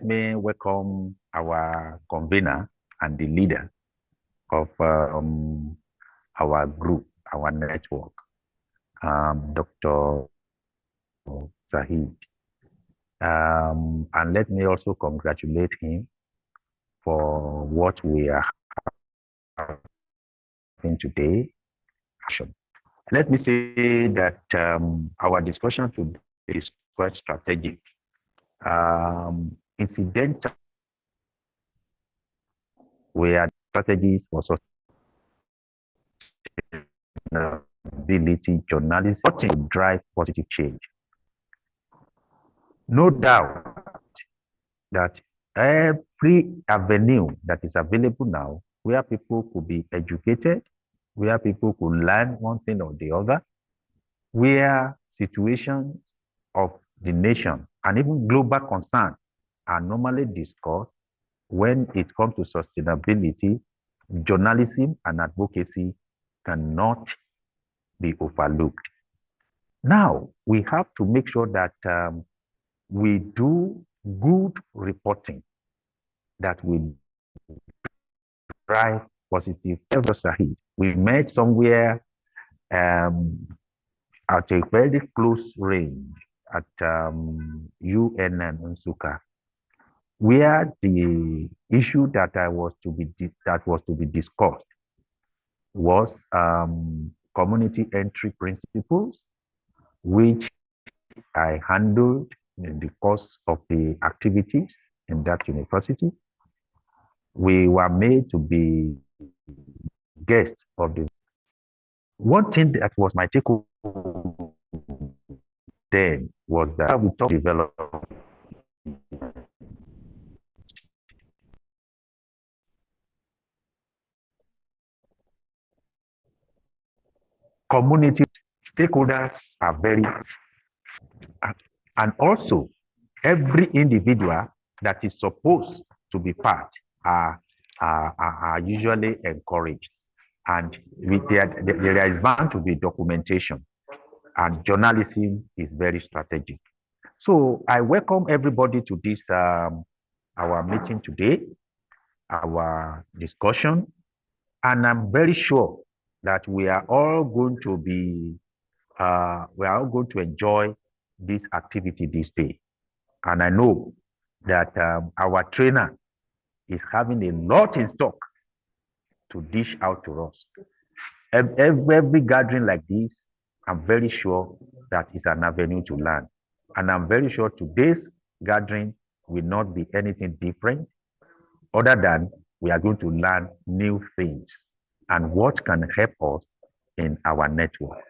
me welcome our convener and the leader of our group, our network, Dr. Zahid. And let me also congratulate him for what we are having today. Let me say that our discussion today is quite strategic. Incidental, we are strategies for sustainability journalism to drive positive change. No doubt that every avenue that is available now, where people could be educated, where people could learn one thing or the other, where situations of the nation and even global concern are normally discussed when it comes to sustainability, journalism and advocacy cannot be overlooked. Now, we have to make sure that we do good reporting that will drive positive. Sahid, we met somewhere at a very close range at UNN Nsuka, where the issue that was to be discussed was community entry principles, which I handled in the course of the activities in that university. We were made to be guests of the. One thing that was my takeaway then was that we talk develop community stakeholders are very, and also every individual that is supposed to be part are usually encouraged. And there is bound to be documentation, and journalism is very strategic. So I welcome everybody to this our meeting today, our discussion, and I'm very sure that we are all going to enjoy this activity this day. And I know that our trainer is having a lot in stock to dish out to us. Every gathering like this, I'm very sure that is an avenue to learn. And I'm very sure today's gathering will not be anything different other than we are going to learn new things and what can help us in our network.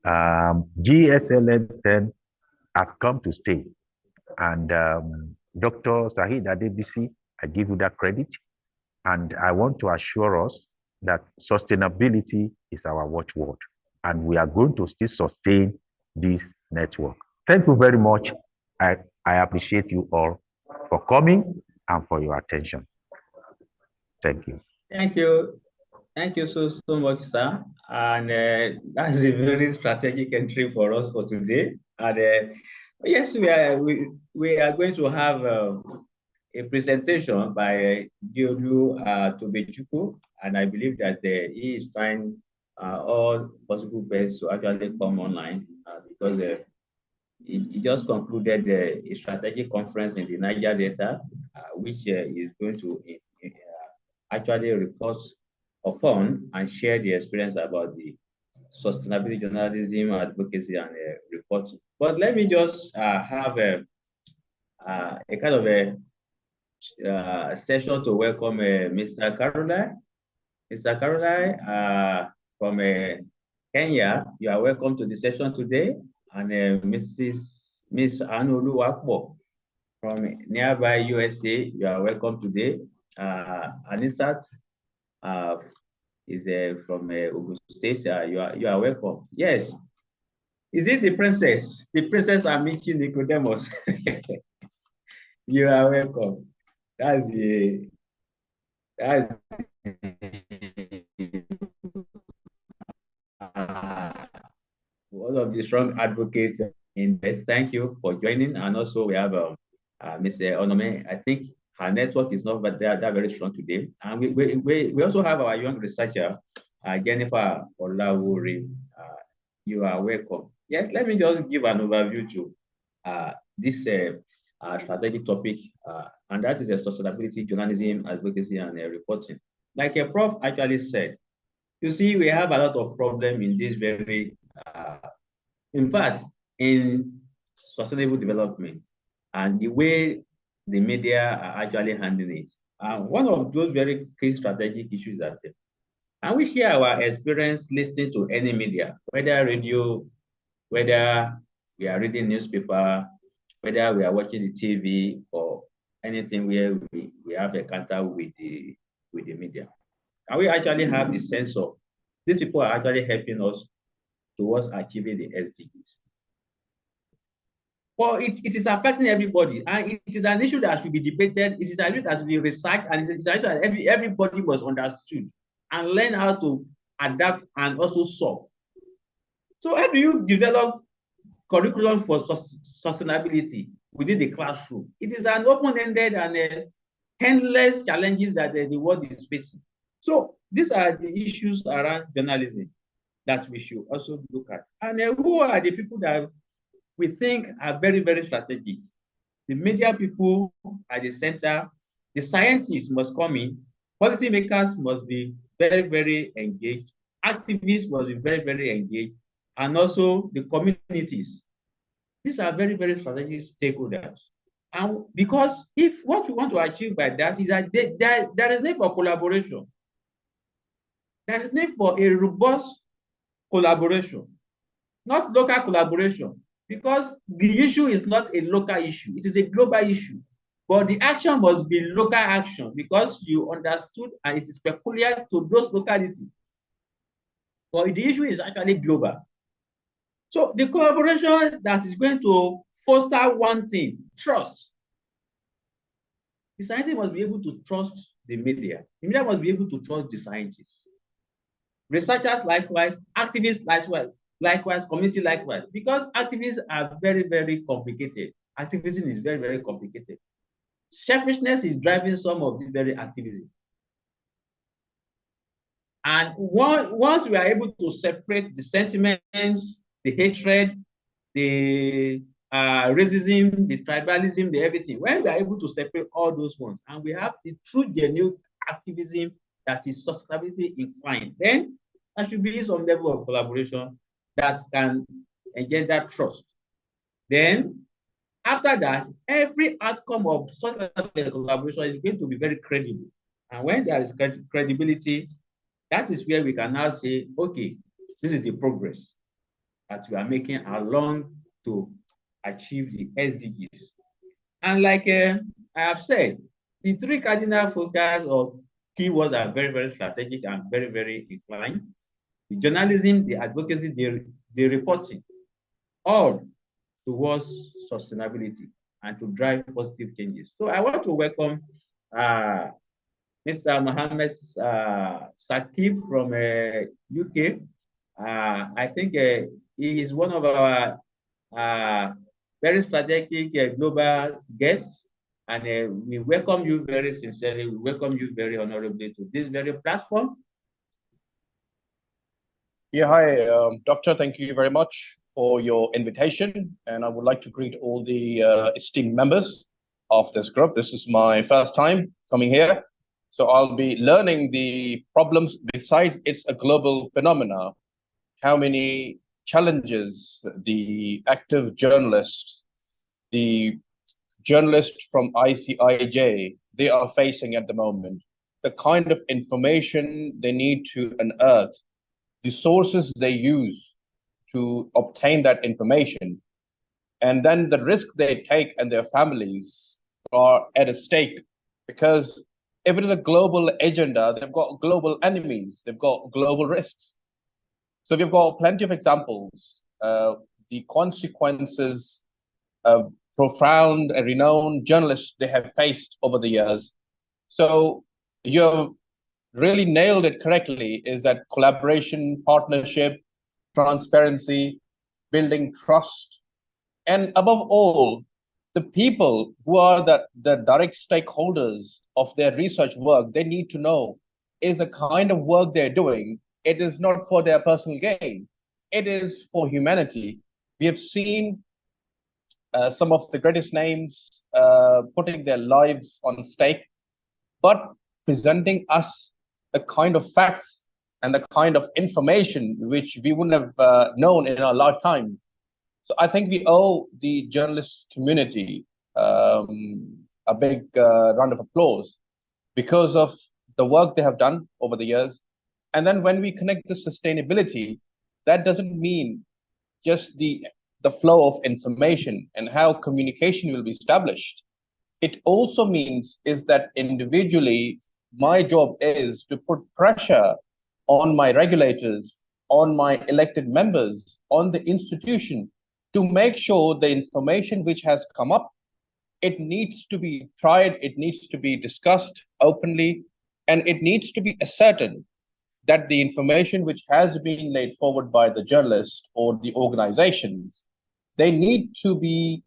GSLM 10 has come to stay. And Dr. Sahid Adebisi, I give you that credit. And I want to assure us that sustainability is our watchword. And we are going to still sustain this network. Thank you very much. I appreciate you all for coming and for your attention. Thank you. Thank you. Thank you so much, sir. And that's a very strategic entry for us for today. And yes, we are going to have a presentation by Diodu Tobechuku, and I believe that he is trying all possible best to actually come online because he just concluded a strategic conference in the Niger Delta, which is going to actually report upon and share the experience about the sustainability journalism, advocacy, and reporting. But let me just have a kind of a session to welcome Mr. Caroline. Mr. Caroline from Kenya, you are welcome to the session today. And Miss Anolu Wakbo from nearby USA, you are welcome today. Anisat is from Ogun State. You are welcome. Yes. Is it the princess? The princess Amici Nicodemus. You are welcome. That's one of the strong advocates in this. Thank you for joining. And also we have Ms. Onome, I think her network is not that very strong today. And we also have our young researcher, Jennifer Olawuri. You are welcome. Yes, let me just give an overview to this strategic topic, and that is sustainability, journalism, advocacy, and reporting. Like a prof actually said, you see, we have a lot of problem in this very, in fact, in sustainable development and the way the media are actually handling it. One of those very key strategic issues that, and we share our experience listening to any media, whether radio, whether we are reading newspaper, whether we are watching the TV or anything where we have a contact with the media. And we actually have the sense of these people are actually helping us towards achieving the SDGs. Well, it is affecting everybody, and it is an issue that should be debated. It is an issue that should be researched, and it is an issue that everybody must understood and learn how to adapt and also solve. So how do you develop curriculum for sustainability within the classroom? It is an open-ended and endless challenges that the world is facing. So these are the issues around journalism that we should also look at. And who are the people that we think are very, very strategic? The media people at the center, the scientists must come in, policymakers must be very, very engaged, activists must be very, very engaged, and also the communities. These are very, very strategic stakeholders. And because if what we want to achieve by that is that there is need for collaboration. There is need for a robust collaboration, not local collaboration, because the issue is not a local issue, it is a global issue. But the action must be local action because you understood and it is peculiar to those localities. But the issue is actually global. So the collaboration that is going to foster one thing, trust. The scientists must be able to trust the media. The media must be able to trust the scientists. Researchers likewise, activists likewise, community likewise, because activists are very, very complicated. Activism is very, very complicated. Selfishness is driving some of this very activism. And once we are able to separate the sentiments, the hatred, the racism, the tribalism, the everything, when we are able to separate all those ones, and we have the true genuine activism that is sustainability inclined, then there should be some level of collaboration that can engender trust. Then, after that, every outcome of such a collaboration is going to be very credible. And when there is credibility, that is where we can now say, okay, this is the progress that we are making along to achieve the SDGs. And like I have said, the three cardinal focus or keywords are very, very strategic and very, very inclined. The journalism, the advocacy, the reporting, all towards sustainability and to drive positive changes. So I want to welcome Mr. Mohammed Sakib from UK. I think he is one of our very strategic global guests, and we welcome you very sincerely. We welcome you very honorably to this very platform. Yeah, hi, Doctor. Thank you very much for your invitation, and I would like to greet all the esteemed members of this group. This is my first time coming here, so I'll be learning the problems. Besides, it's a global phenomena. How many challenges the active journalists, the journalists from ICIJ, they are facing at the moment, the kind of information they need to unearth, the sources they use to obtain that information, and then the risk they take and their families are at a stake, because if it is a global agenda, they've got global enemies, they've got global risks. So we've got plenty of examples. The consequences of profound and renowned journalists they have faced over the years. So you've really nailed it correctly, is that collaboration, partnership, transparency, building trust, and above all, the people who are the direct stakeholders of their research work, they need to know, is the kind of work they're doing, it is not for their personal gain. It is for humanity. We have seen some of the greatest names putting their lives on stake, but presenting us the kind of facts and the kind of information which we wouldn't have known in our lifetimes. So I think we owe the journalist community a big round of applause because of the work they have done over the years. And then when we connect the sustainability, that doesn't mean just the flow of information and how communication will be established. It also means is that individually, my job is to put pressure on my regulators, on my elected members, on the institution to make sure the information which has come up, it needs to be tried, it needs to be discussed openly, and it needs to be ascertained that the information which has been laid forward by the journalists or the organizations, they need to be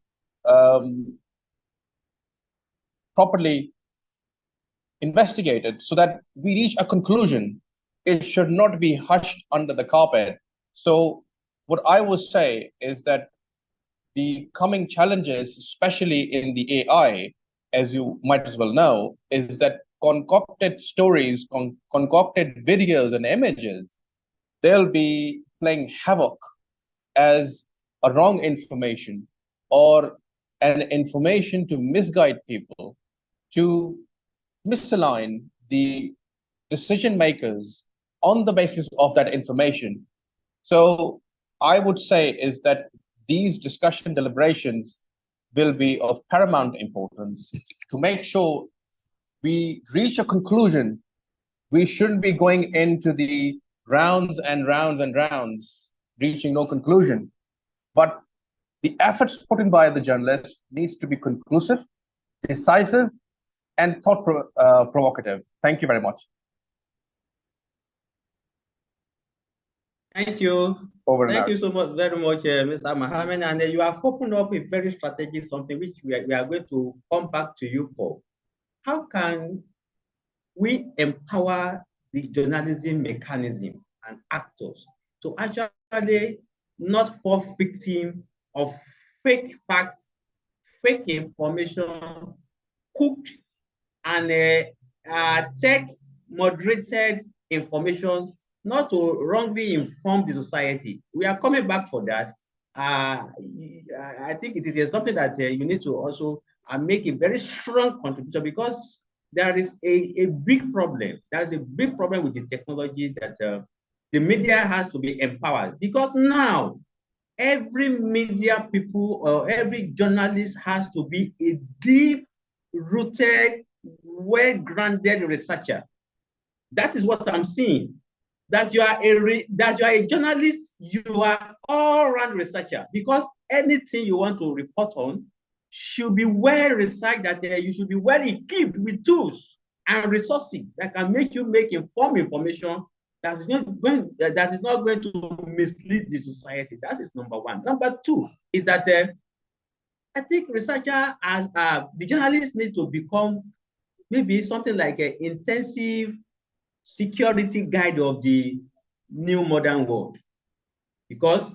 properly investigated so that we reach a conclusion. It should not be hushed under the carpet. So what I would say is that the coming challenges, especially in the AI, as you might as well know, is that concocted stories, concocted videos and images, they'll be playing havoc as a wrong information or an information to misguide people, to misalign the decision makers on the basis of that information. So I would say is that these discussion deliberations will be of paramount importance to make sure we reach a conclusion. We shouldn't be going into the rounds and rounds and rounds, reaching no conclusion. But the efforts put in by the journalist needs to be conclusive, decisive, and provocative. Thank you very much. Thank you. Thank you so much, very much, Mr. Mohammed. And you have opened up a very strategic something which we are going to come back to you for. How can we empower the journalism mechanism and actors to actually not fall victim of fake facts, fake information, cooked and tech moderated information, not to wrongly inform the society. We are coming back for that. I think it is something that you need to also make a very strong contribution, because there is a big problem. There is a big problem with the technology that the media has to be empowered, because now every media people or every journalist has to be a deep-rooted, well-grounded researcher. That is what I'm seeing. That you are a journalist, you are all-round researcher, because anything you want to report on should be well researched, that you should be well equipped with tools and resources that can make you make informed information that is not going to mislead the society. That is number one. Number two is that I think researcher as the journalists need to become maybe something like an intensive security guide of the new modern world, because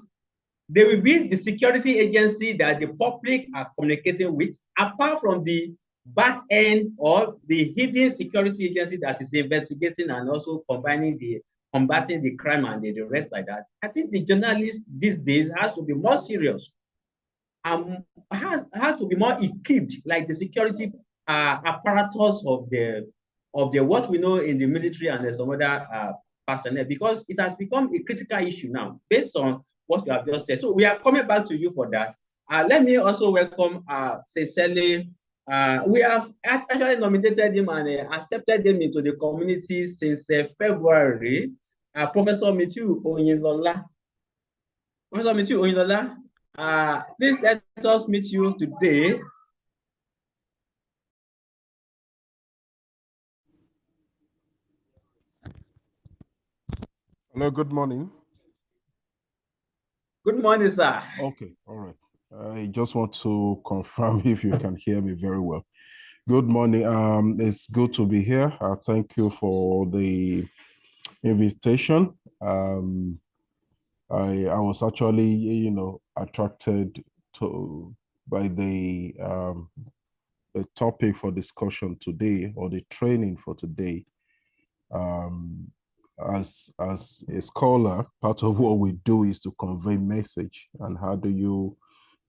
they will be the security agency that the public are communicating with, apart from the back end or the hidden security agency that is investigating and also combating the crime and the rest like that. I think the journalist these days has to be more serious and has to be more equipped, like the security apparatus of the what we know in the military and some other personnel, because it has become a critical issue now based on what you have just said. So we are coming back to you for that. Let me also welcome Cecily. We have actually nominated him and accepted him into the community since February. Professor Mitiu Oyinlola. Professor Mitiu Oyinlola, please let us meet you today. Hello, good morning. Good morning, sir. Okay, all right. I just want to confirm if you can hear me very well. Good morning. It's good to be here. Thank you for the invitation. I was actually, attracted to by the topic for discussion today, or the training for today. As a scholar, part of what we do is to convey message. And how do you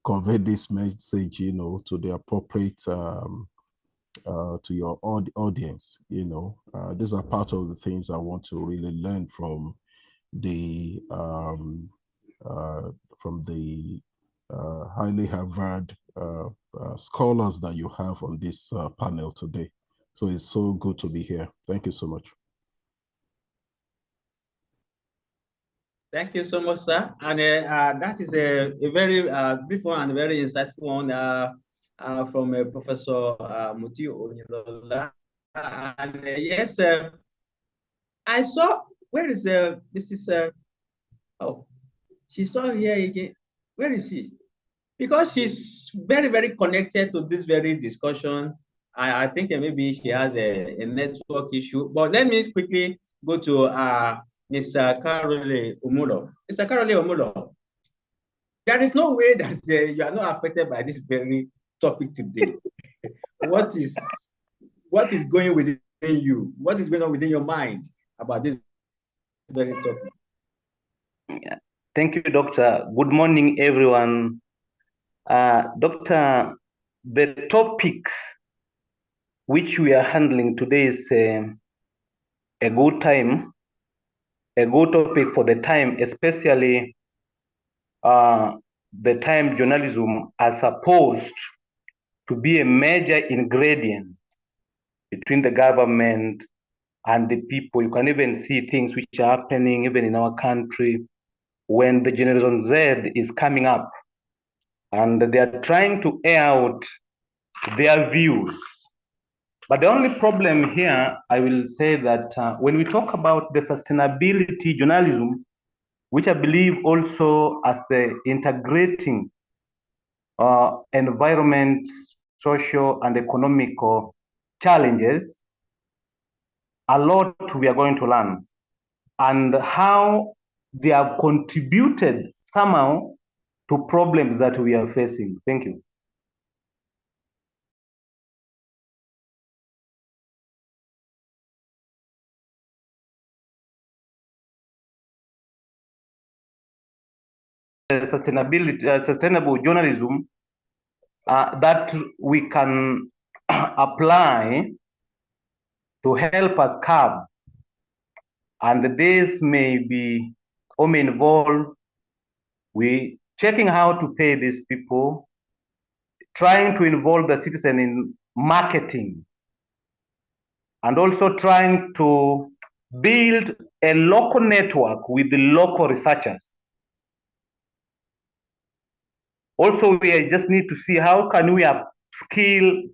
convey this message, to the appropriate to your audience? These are part of the things I want to really learn from the highly Harvard scholars that you have on this panel today. So it's so good to be here. Thank you so much. Thank you so much, sir. And that is a very brief one and very insightful one from Professor Mutiu Onilola. And yes, I saw, where is Mrs. Oh, she's not here again. Where is she? Because she's very, very connected to this very discussion. I think maybe she has a network issue. But let me quickly go to Mr. Carole Omulo. Mr. Carole Omulo, there is no way that you are not affected by this very topic today. What is going within you? What is going on within your mind about this very topic? Yeah. Thank you, Doctor. Good morning, everyone. Doctor, the topic which we are handling today is a good topic for the time, especially the time journalism are supposed to be a major ingredient between the government and the people. You can even see things which are happening even in our country when the Generation Z is coming up and they are trying to air out their views. But the only problem here, I will say that when we talk about the sustainability journalism, which I believe also as the integrating environment, social and economical challenges, a lot we are going to learn, and how they have contributed somehow to problems that we are facing. Thank you. Sustainable journalism that we can apply to help us curb, and this may be or may involve we checking how to pay these people, trying to involve the citizen in marketing, and also trying to build a local network with the local researchers. Also, we just need to see how can we upskill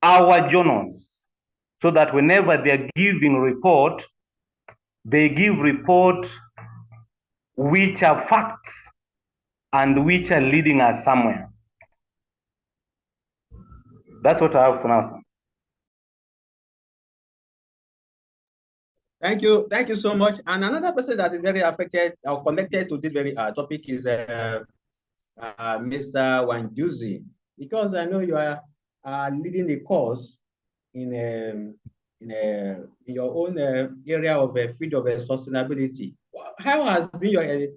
our journals so that whenever they are giving report, they give report which are facts and which are leading us somewhere. That's what I have for now, sir. Thank you so much. And another person that is very affected or connected to this very topic is Mr. Wanjuzi, because I know you are leading a course in your own area of field of sustainability. How has been your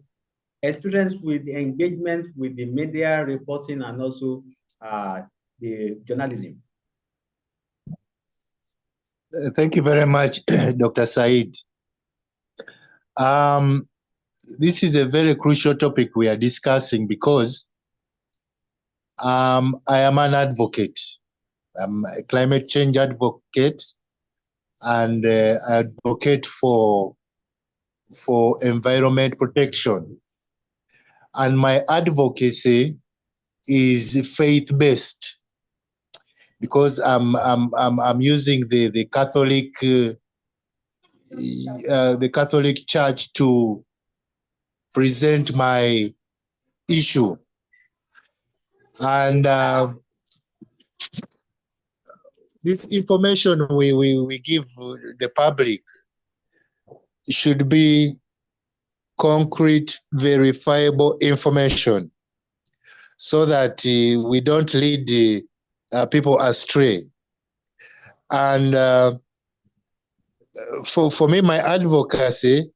experience with the engagement with the media reporting and also the journalism? Thank you very much, Dr. Said. This is a very crucial topic we are discussing because I am an advocate. I'm a climate change advocate, and I advocate for environment protection. And my advocacy is faith-based because I'm using the Catholic Church to present my issue. And this information we give the public should be concrete, verifiable information so that we don't lead people astray. And for me, my advocacy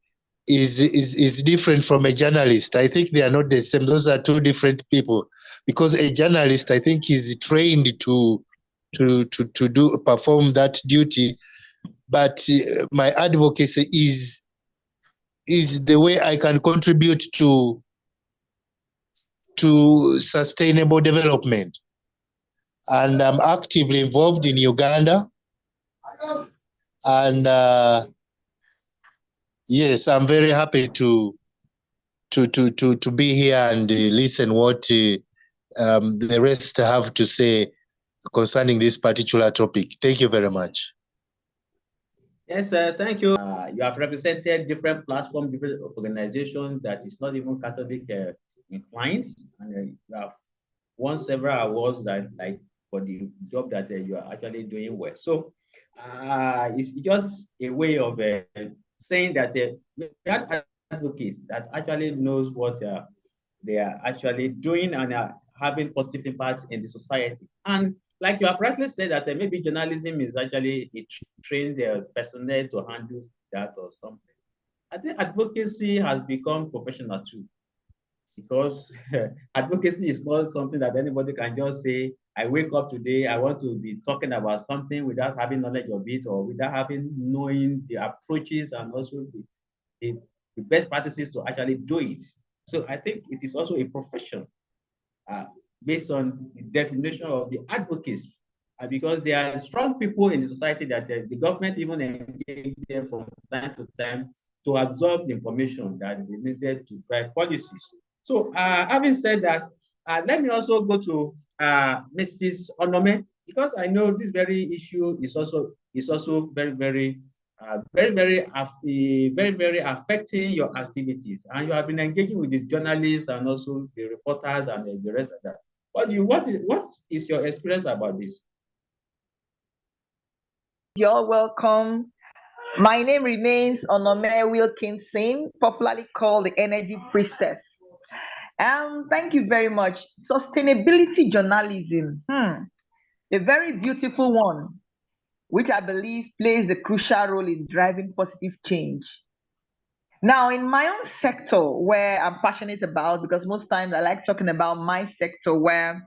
is different from a journalist. I think they are not the same. Those are two different people. Because a journalist, I think, is trained to perform that duty. But my advocacy is the way I can contribute to sustainable development. And I'm actively involved in Uganda. And yes, I'm very happy to be here and listen what the rest have to say concerning this particular topic. Thank you very much. Yes, thank you. You have represented different platforms, different organizations that is not even Catholic inclined, and you have won several awards that, like, for the job that you are actually doing well. So it's just a way of saying that we have advocates that actually knows what they are actually doing and are having positive impacts in the society. And like you have rightly said that maybe journalism is actually a trained personnel to handle that or something. I think advocacy has become professional too, because advocacy is not something that anybody can just say, I wake up today, I want to be talking about something without having knowledge of it or without having knowing the approaches and also the best practices to actually do it. So I think it is also a profession uh, based on the definition of the advocates, because there are strong people in the society that the government even engage them from time to time to absorb the information that they needed to drive policies. So having said that, let me also go to Mrs. Onome, because I know this very issue is also very affecting your activities, and you have been engaging with these journalists and also the reporters and the rest of that. What is your experience about this? You're welcome. My name remains Onome Wilkinson, popularly called the Energy Priestess. Thank you very much. Sustainability journalism, a very beautiful one, which I believe plays a crucial role in driving positive change. Now, in my own sector, where I'm passionate about, because most times I like talking about my sector where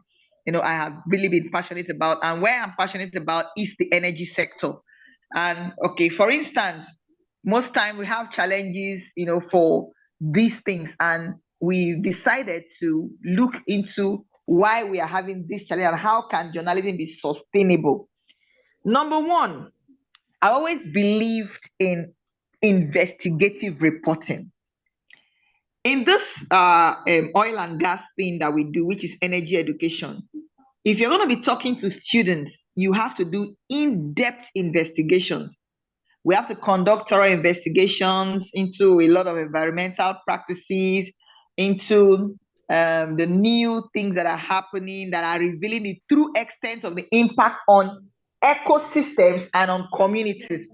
I have really been passionate about, and where I'm passionate about is the energy sector. And okay, for instance, most time we have challenges, for these things, and we decided to look into why we are having this challenge and how can journalism be sustainable. Number one, I always believed in investigative reporting. In this oil and gas thing that we do, which is energy education, if you're going to be talking to students, you have to do in-depth investigations. We have to conduct thorough investigations into a lot of environmental practices, into the new things that are happening that are revealing the true extent of the impact on ecosystems and on communities.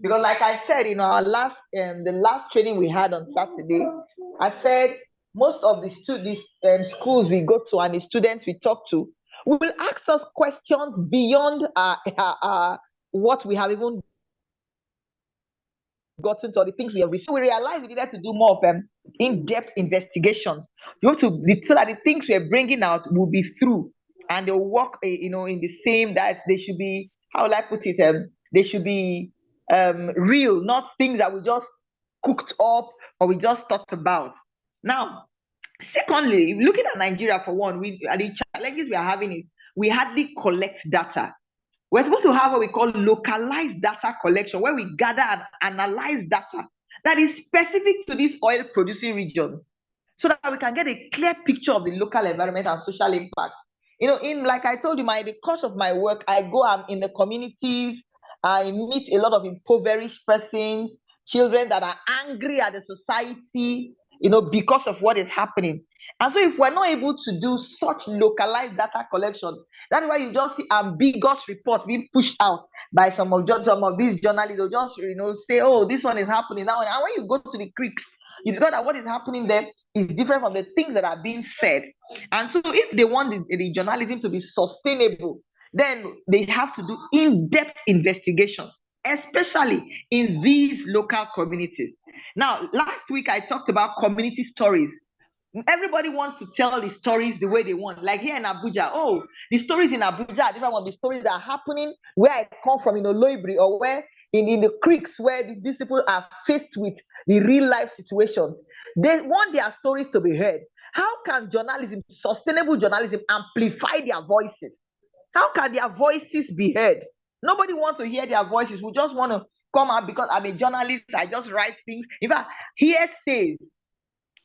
Because like I said, our the last training we had on Saturday, I said most of the schools we go to and the students we talk to will ask us questions beyond what we have even gotten to, the things we have received. We realized we needed to do more of in-depth investigations. You have to so that the things we're bringing out will be through and they'll work, in the same, that they should be, how will I put it? They should be real, not things that we just cooked up or we just talked about. Now, secondly, looking at Nigeria for one, the challenges we are having is we hardly collect data. We're supposed to have what we call localized data collection, where we gather and analyze data that is specific to this oil producing region, so that we can get a clear picture of the local environment and social impact. Like I told you, the course of my work, I go in the communities, I meet a lot of impoverished persons, children that are angry at the society, because of what is happening. And so if we're not able to do such localized data collection, that's why you just see ambiguous reports being pushed out by some of these journalists. They'll just say, oh, this one is happening now. And when you go to the creeks, you discover that what is happening there is different from the things that are being said. And so if they want the journalism to be sustainable, then they have to do in-depth investigations, especially in these local communities. Now, last week I talked about community stories. Everybody wants to tell the stories the way they want. Like here in Abuja, oh, the stories in Abuja are different from the stories that are happening where I come from in Oloibri, or where in the creeks where these people are faced with the real life situations. They want their stories to be heard. How can journalism, sustainable journalism, amplify their voices? How can their voices be heard? Nobody wants to hear their voices. We just want to come out because I'm a journalist. I just write things. In fact, hearsays.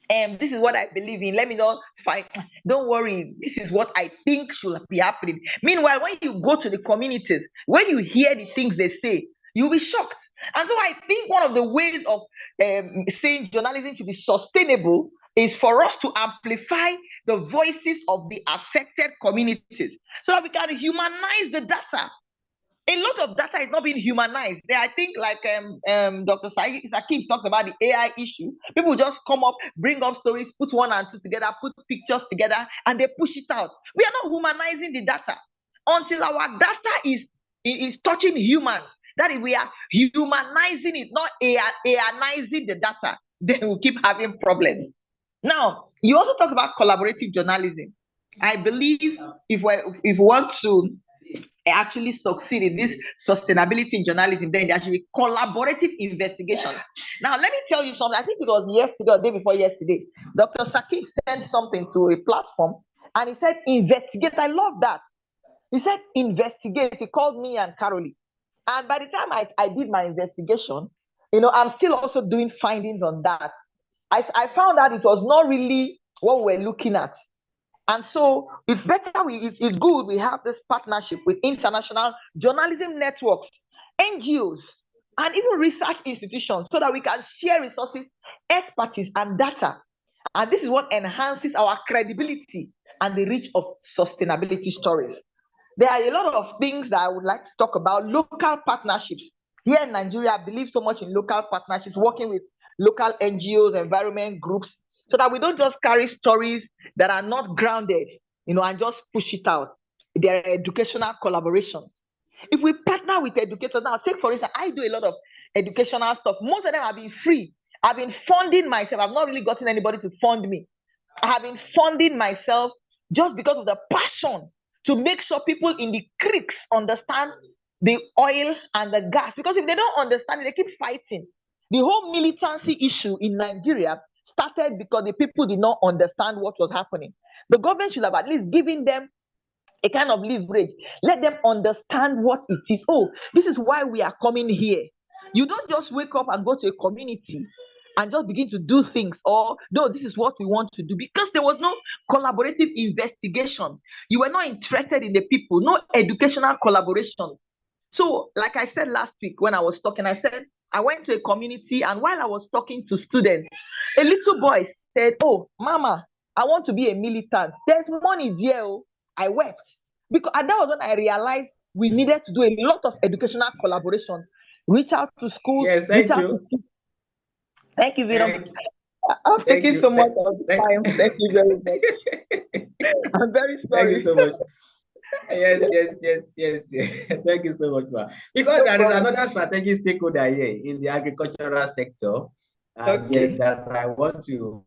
This is what I believe in. Let me not fight. Don't worry. This is what I think should be happening. Meanwhile, when you go to the communities, when you hear the things they say, you'll be shocked. And so I think one of the ways of saying journalism should be sustainable is for us to amplify the voices of the affected communities so that we can humanize the data. A lot of data is not being humanized. I think like Dr. Sakim talked about the AI issue. People just come up, bring up stories, put one and two together, put pictures together, and they push it out. We are not humanizing the data until our data is touching humans. That is, we are humanizing it, not AIizing the data. Then we'll keep having problems. Now, you also talk about collaborative journalism. I believe if we want to actually succeed in this sustainability in journalism, then there should be collaborative investigations. Now, let me tell you something. I think it was yesterday or day before yesterday. Dr. Sakib sent something to a platform and he said, investigate. I love that. He said, investigate. He called me and Carolee. And by the time I did my investigation, I'm still also doing findings on that. I found out it was not really what we're looking at. And so it's better, it's good we have this partnership with international journalism networks, NGOs, and even research institutions so that we can share resources, expertise, and data. And this is what enhances our credibility and the reach of sustainability stories. There are a lot of things that I would like to talk about. Local partnerships. Here in Nigeria, I believe so much in local partnerships, working with local NGOs, environment groups, so that we don't just carry stories that are not grounded, and just push it out. There are educational collaborations. If we partner with educators, now take for instance, I do a lot of educational stuff. Most of them have been free. I've been funding myself. I've not really gotten anybody to fund me. I have been funding myself just because of the passion to make sure people in the creeks understand the oil and the gas. Because if they don't understand it, they keep fighting. The whole militancy issue in Nigeria started because the people did not understand what was happening. The government should have at least given them a kind of leverage. Let them understand what it is. Oh, this is why we are coming here. You don't just wake up and go to a community and just begin to do things, or no, this is what we want to do, because there was no collaborative investigation. You were not interested in the people, no educational collaboration. So, like I said last week when I was talking, I said, I went to a community, and while I was talking to students, a little boy said, oh, Mama, I want to be a militant. There's money there. Oh. I wept. Because and that was when I realized we needed to do a lot of educational collaboration. Reach out to schools. Yes, thank you. Thank you, Vino. I'm taking so much of the time. Thank you very much. I'm very sorry. Thank you so much. Yes. Thank you so much, ma. Because there is another strategic stakeholder here in the agricultural sector. Yes, that I want to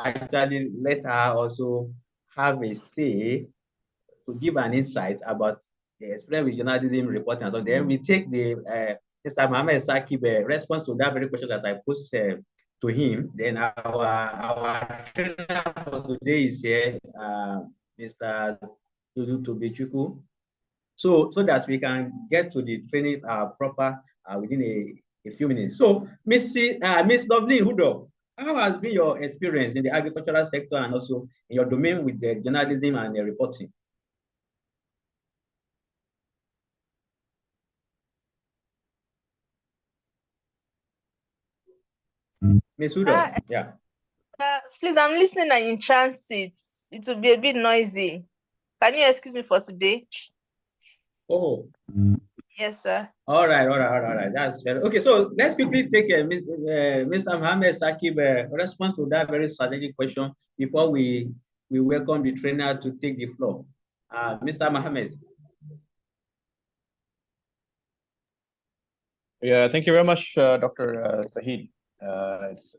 actually let her also have a say to give an insight about the experience with journalism reporting. And so then we take the Mr. Mohammed Sakib response to that very question that I posed to him. Then our trainer for today is here, Mr. Dudu Tobichuku. So that we can get to the training proper within a few minutes. So, Miss Lovely Hudo, how has been your experience in the agricultural sector and also in your domain with the journalism and the reporting? Miss Hudo, yeah. Please, I'm listening and in transit. It will be a bit noisy. Can you excuse me for today? Oh. Yes, sir. All right. That's very okay. So let's quickly take Mr. Mohammed Sakib response to that very strategic question before we welcome the trainer to take the floor. Mr. Mohammed. Yeah, thank you very much, Dr. Zahid.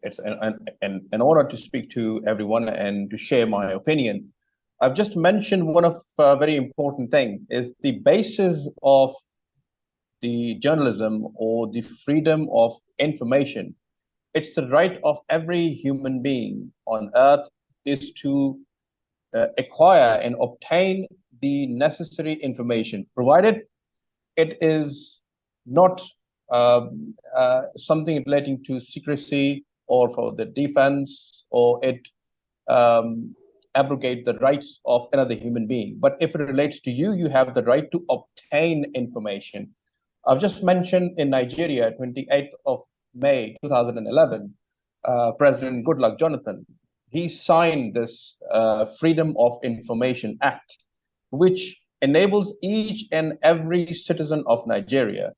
It's an honor to speak to everyone and to share my opinion. I've just mentioned one of very important things is the basis of the journalism or the freedom of information. It's the right of every human being on earth is to acquire and obtain the necessary information, provided it is not something relating to secrecy or for the defense, or it abrogate the rights of another human being. But if it relates to you, you have the right to obtain information. I've just mentioned in Nigeria, 28th of May 2011, President Goodluck Jonathan, he signed this Freedom of Information Act, which enables each and every citizen of Nigeria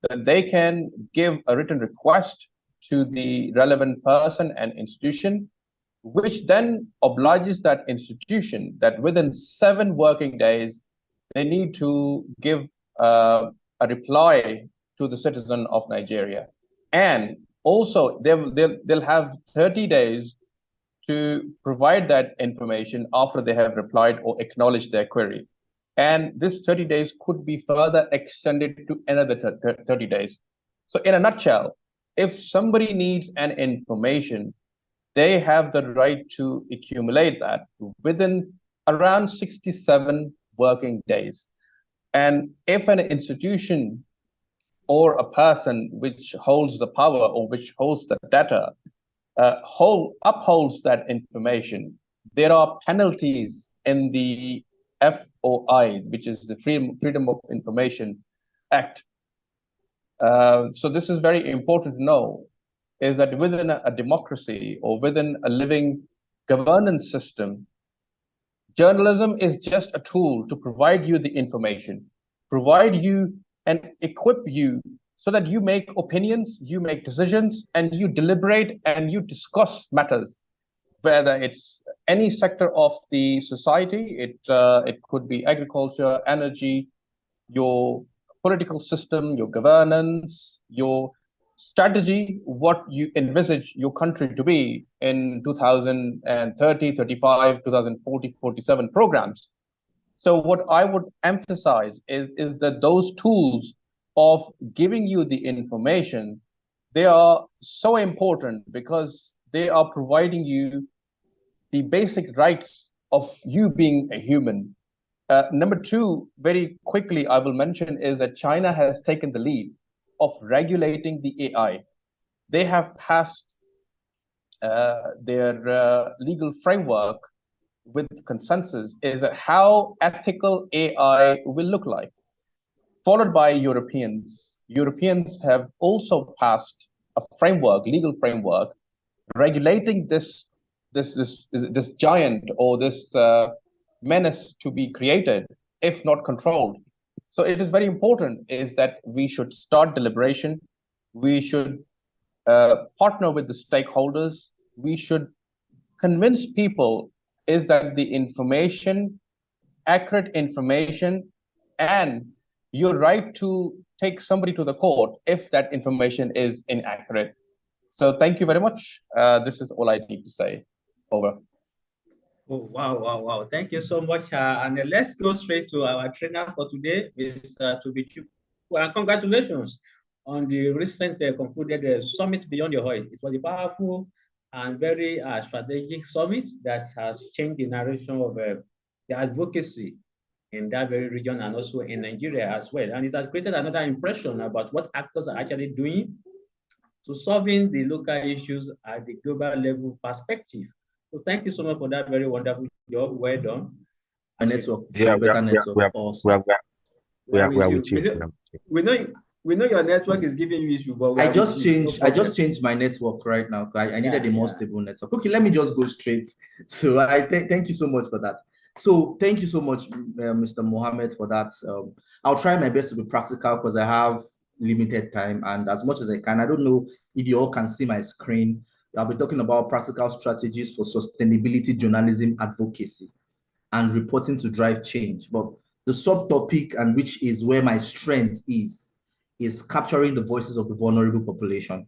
that they can give a written request to the relevant person and institution, which then obliges that institution that within 7 working days, they need to give a reply to the citizen of Nigeria. And also they'll have 30 days to provide that information after they have replied or acknowledged their query. And this 30 days could be further extended to another 30 days. So in a nutshell, if somebody needs an information, they have the right to accumulate that within around 67 working days. And if an institution or a person which holds the power or which holds the data upholds that information, there are penalties in the FOI, which is the Freedom of Information Act. So this is very important to know, is that within a democracy or within a living governance system, journalism is just a tool to provide you the information, provide you and equip you so that you make opinions, you make decisions, and you deliberate and you discuss matters, whether it's any sector of the society. It could be agriculture, energy, your political system, your governance, your strategy, what you envisage your country to be in 2030, 35, 2040, 47 programs. So what I would emphasize is that those tools of giving you the information, they are so important because they are providing you the basic rights of you being a human. Number 2, very quickly, I will mention is that China has taken the lead of regulating the AI. They have passed their legal framework with consensus is how ethical AI will look like, followed by Europeans. Europeans have also passed a framework, legal framework, regulating this giant or this menace to be created if not controlled. So it is very important is that we should start deliberation. We should partner with the stakeholders. We should convince people is that the information, accurate information, and your right to take somebody to the court if that information is inaccurate. So thank you very much. This is all I need to say. Over. Oh, wow. Thank you so much. And let's go straight to our trainer for today, Mr. Tubichu. Well, congratulations on the recent concluded Summit Beyond Your Voice. It was a powerful and very strategic summit that has changed the narration of the advocacy in that very region and also in Nigeria as well. And it has created another impression about what actors are actually doing to solving the local issues at the global level perspective. So thank you so much for that very wonderful job. Well done. A network. Yeah, better network. We are with you. We know we know your network is giving you issue, but we I are just with you. No changed. I just problem. changed my network right now. I needed Yeah, a more yeah. stable network. Okay, let me just go straight. So thank you so much for that. So thank you so much, Mr. Mohammed, for that. I'll try my best to be practical because I have limited time, and as much as I can. I don't know if you all can see my screen. I'll be talking about practical strategies for sustainability journalism advocacy and reporting to drive change. But the subtopic, and which is where my strength is capturing the voices of the vulnerable population.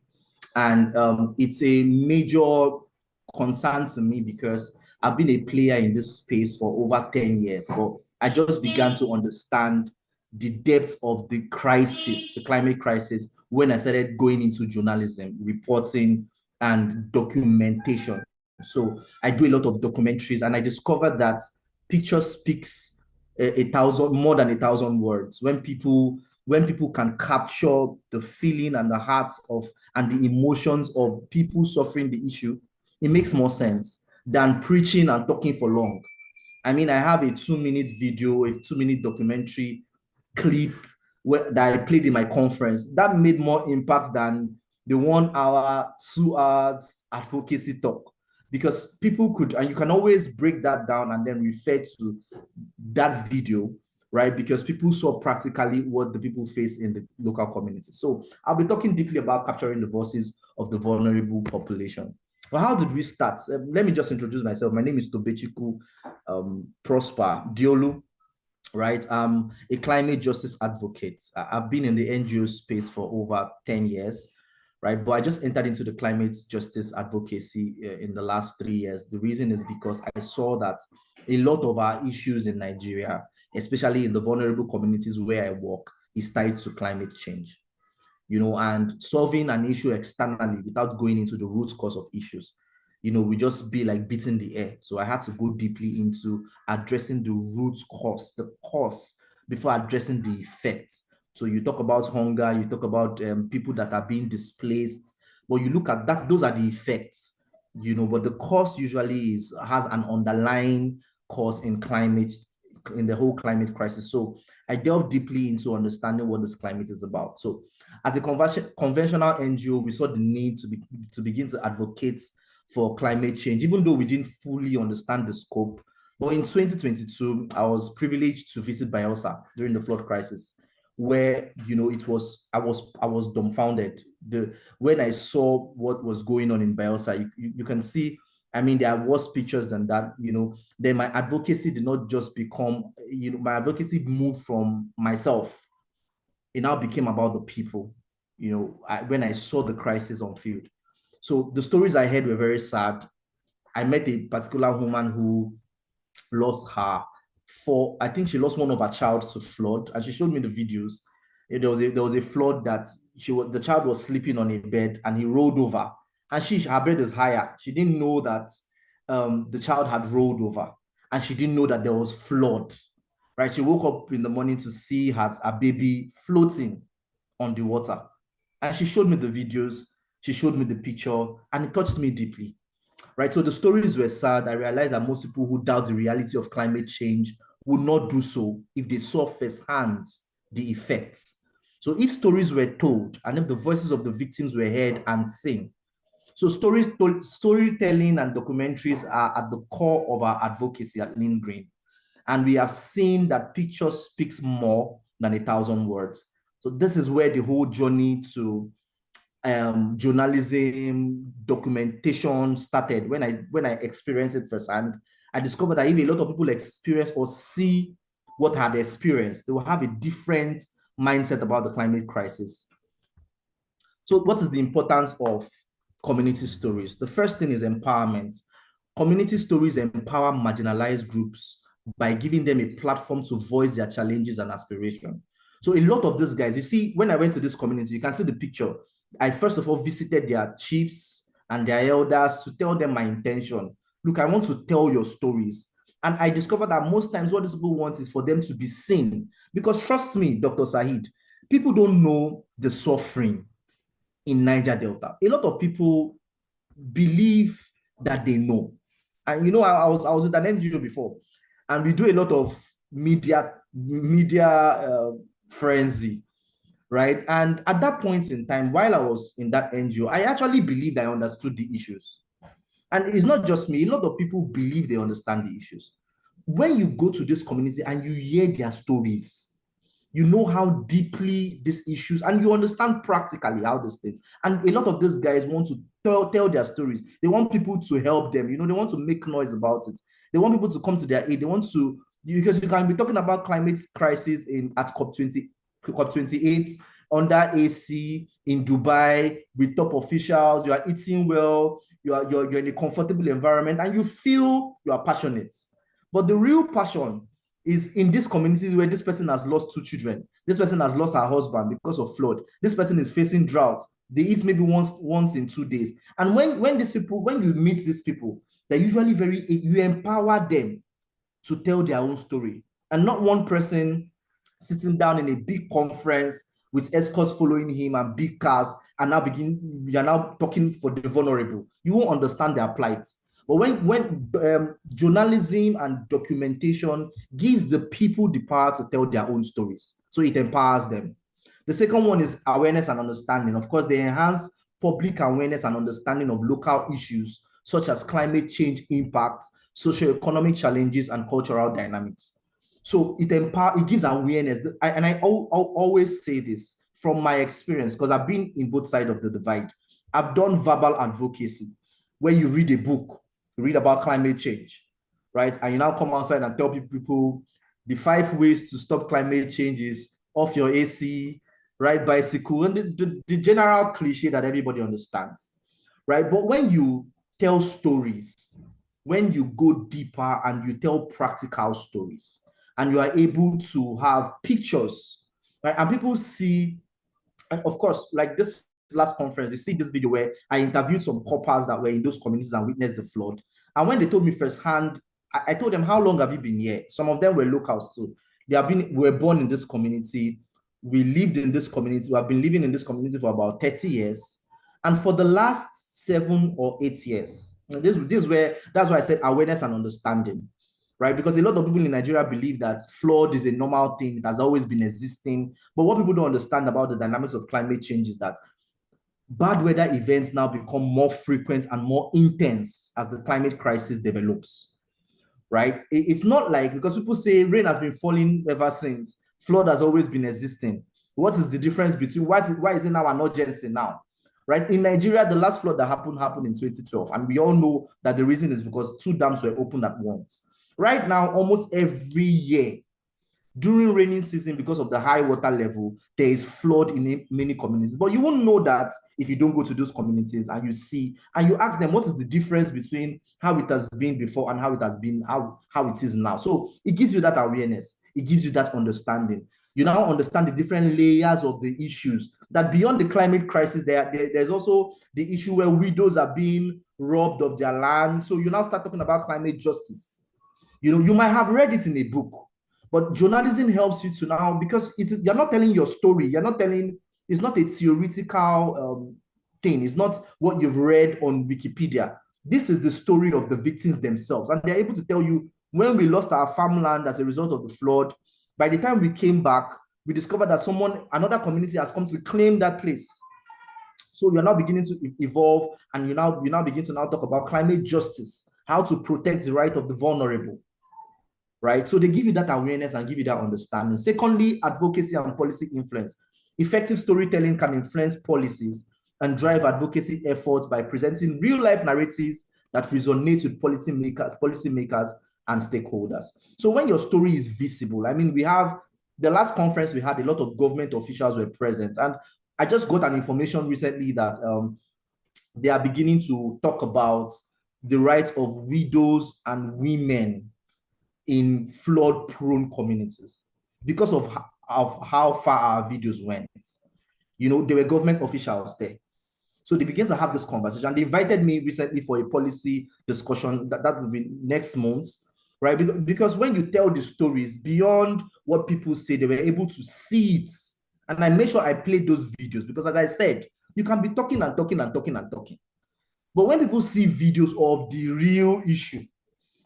And it's a major concern to me because I've been a player in this space for over 10 years, but I just began to understand the depth of the crisis, the climate crisis, when I started going into journalism, reporting, and documentation. So I do a lot of documentaries, and I discovered that picture speaks more than 1,000 words. When people can capture the feeling and the hearts of and the emotions of people suffering the issue, it makes more sense than preaching and talking for long. I mean, I have a 2-minute video, a 2-minute documentary clip that I played in my conference that made more impact than the 1 hour, 2 hours advocacy talk, because people could, and you can always break that down and then refer to that video, right? Because people saw practically what the people face in the local community. So I'll be talking deeply about capturing the voices of the vulnerable population. Well, how did we start? Let me just introduce myself. My name is Tobechiku Prosper Diolu, right? I'm a climate justice advocate. I've been in the NGO space for over 10 years, right? But I just entered into the climate justice advocacy in the last 3 years. The reason is because I saw that a lot of our issues in Nigeria, especially in the vulnerable communities where I work, is tied to climate change. And solving an issue externally without going into the root cause of issues, we just be like beating the air. So I had to go deeply into addressing the root cause, the cause, before addressing the effects. So you talk about hunger, you talk about people that are being displaced, but you look at that, those are the effects, but the cause usually has an underlying cause in the whole climate crisis. So I delved deeply into understanding what this climate is about. So as a conventional NGO, we saw the need to begin to advocate for climate change, even though we didn't fully understand the scope. But in 2022, I was privileged to visit Bielsa during the flood crisis, where I was dumbfounded. When I saw what was going on in Bielsa, you can see. I mean, there are worse pictures than that. Then my advocacy did not just become. My advocacy moved from myself. It now became about the people. When I saw the crisis on field. So the stories I heard were very sad. I met a particular woman who lost I think she lost one of her child to flood, and she showed me the videos. There was a flood that the child was sleeping on a bed and he rolled over, and her bed is higher. She didn't know that the child had rolled over, and she didn't know that there was flood. Right? She woke up in the morning to see her baby floating on the water, and she showed me the videos. She showed me the picture, and it touched me deeply. Right? So the stories were sad. I realized that most people who doubt the reality of climate change would not do so if they saw firsthand the effects. So if stories were told, and if the voices of the victims were heard and seen, so storytelling and documentaries are at the core of our advocacy at Lean Green. And we have seen that picture speaks more than 1,000 words. So this is where the whole journey to journalism, documentation started. When I experienced it firsthand, I discovered that if a lot of people experience or see what I had experienced, they will have a different mindset about the climate crisis. So what is the importance of community stories? The first thing is empowerment. Community stories empower marginalized groups by giving them a platform to voice their challenges and aspirations. So a lot of these guys, you see, when I went to this community, you can see the picture. I first of all visited their chiefs and their elders to tell them my intention. Look, I want to tell your stories. And I discovered that most times what these people want is for them to be seen. Because trust me, Dr. Saheed, people don't know the suffering in Niger Delta. A lot of people believe that they know. And I was with an NGO before, and we do a lot of media frenzy. right? And at that point in time, while I was in that NGO, I actually believed I understood the issues. And it's not just me, a lot of people believe they understand the issues. When you go to this community and you hear their stories, you know how deeply these issues, and you understand practically how this things. And a lot of these guys want to tell their stories. They want people to help them. They want to make noise about it. They want people to come to their aid. They want to, because you can be talking about climate crisis at COP28 under AC in Dubai with top officials. You are eating well. You're in a comfortable environment, and you feel you are passionate. But the real passion is in this community where this person has lost 2 children. This person has lost her husband because of flood. This person is facing drought. They eat maybe once in 2 days. And when you meet these people, they're usually you empower them to tell their own story. And not one person sitting down in a big conference with escorts following him and big cars, and you're now talking for the vulnerable. You won't understand their plight. But when journalism and documentation gives the people the power to tell their own stories, so it empowers them. The second one is awareness and understanding. Of course, they enhance public awareness and understanding of local issues such as climate change impacts, socioeconomic challenges, and cultural dynamics. So it gives awareness. I always say this from my experience, because I've been in both sides of the divide. I've done verbal advocacy, where you read a book, you read about climate change, right? And you now come outside and tell people the 5 ways to stop climate change is off your AC, ride bicycle, and the general cliche that everybody understands, right? But when you tell stories, when you go deeper and you tell practical stories, and you are able to have pictures, right? And people see, and of course, like this last conference, you see this video where I interviewed some coppers that were in those communities and witnessed the flood. And when they told me firsthand, I told them, how long have you been here? Some of them were locals too. Were born in this community. We lived in this community. We have been living in this community for about 30 years. And for the last 7 or 8 years, that's why I said awareness and understanding, right? Because a lot of people in Nigeria believe that flood is a normal thing. It has always been existing. But what people don't understand about the dynamics of climate change is that bad weather events now become more frequent and more intense as the climate crisis develops, right? It's not like, because people say rain has been falling ever since, flood has always been existing. What is the difference between, why is it now an urgency now, right? In Nigeria, the last flood that happened in 2012. And we all know that the reason is because 2 dams were opened at once. Right now, almost every year, during rainy season, because of the high water level, there is flood in many communities. But you won't know that if you don't go to those communities and you see, and you ask them, what is the difference between how it has been before and how it has been, how it is now? So it gives you that awareness. It gives you that understanding. You now understand the different layers of the issues, that beyond the climate crisis, there's also the issue where widows are being robbed of their land. So you now start talking about climate justice. You might have read it in a book, but journalism helps you to now, because you're not telling your story. It's not a theoretical thing. It's not what you've read on Wikipedia. This is the story of the victims themselves. And they're able to tell you, when we lost our farmland as a result of the flood, by the time we came back, we discovered that another community has come to claim that place. So you're now beginning to evolve, and you now begin to now talk about climate justice, how to protect the right of the vulnerable. Right? So they give you that awareness and give you that understanding. Secondly, advocacy and policy influence. Effective storytelling can influence policies and drive advocacy efforts by presenting real-life narratives that resonate with policymakers, and stakeholders. So when your story is visible, I mean, the last conference we had, a lot of government officials were present, and I just got an information recently that they are beginning to talk about the rights of widows and women in flood-prone communities because of how far our videos went. There were government officials there. So they began to have this conversation. They invited me recently for a policy discussion that will be next month, right? Because when you tell the stories beyond what people say, they were able to see it. And I made sure I played those videos because, as I said, you can be talking and talking and talking and talking. But when people see videos of the real issue,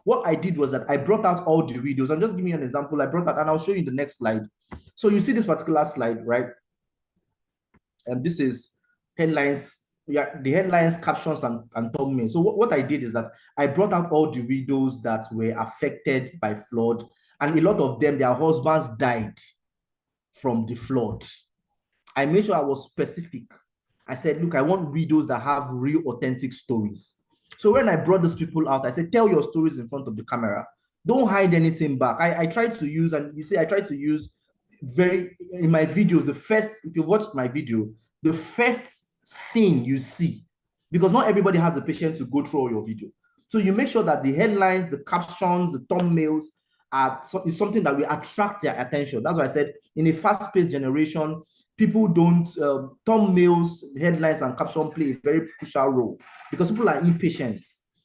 what I did was that I brought out all the videos. I'm just giving you an example. I brought out, and I'll show you in the next slide. So you see this particular slide, right? this is headlines, yeah, the headlines, captions, and thumbnails. So what I did is that I brought out all the widows that were affected by flood, and a lot of them, their husbands died from the flood. I made sure I was specific. I said, look, I want widows that have real authentic stories. So when I brought those people out, I said, tell your stories in front of the camera. Don't hide anything back. I tried to use, and you see, I tried to use in my videos, the first, if you watched my video, the first scene you see, because not everybody has the patience to go through all your video. So you make sure that the headlines, the captions, the thumbnails is something that will attract their attention. That's why I said in a fast-paced generation, people don't, thumbnails, headlines, and caption play a very crucial role because people are impatient.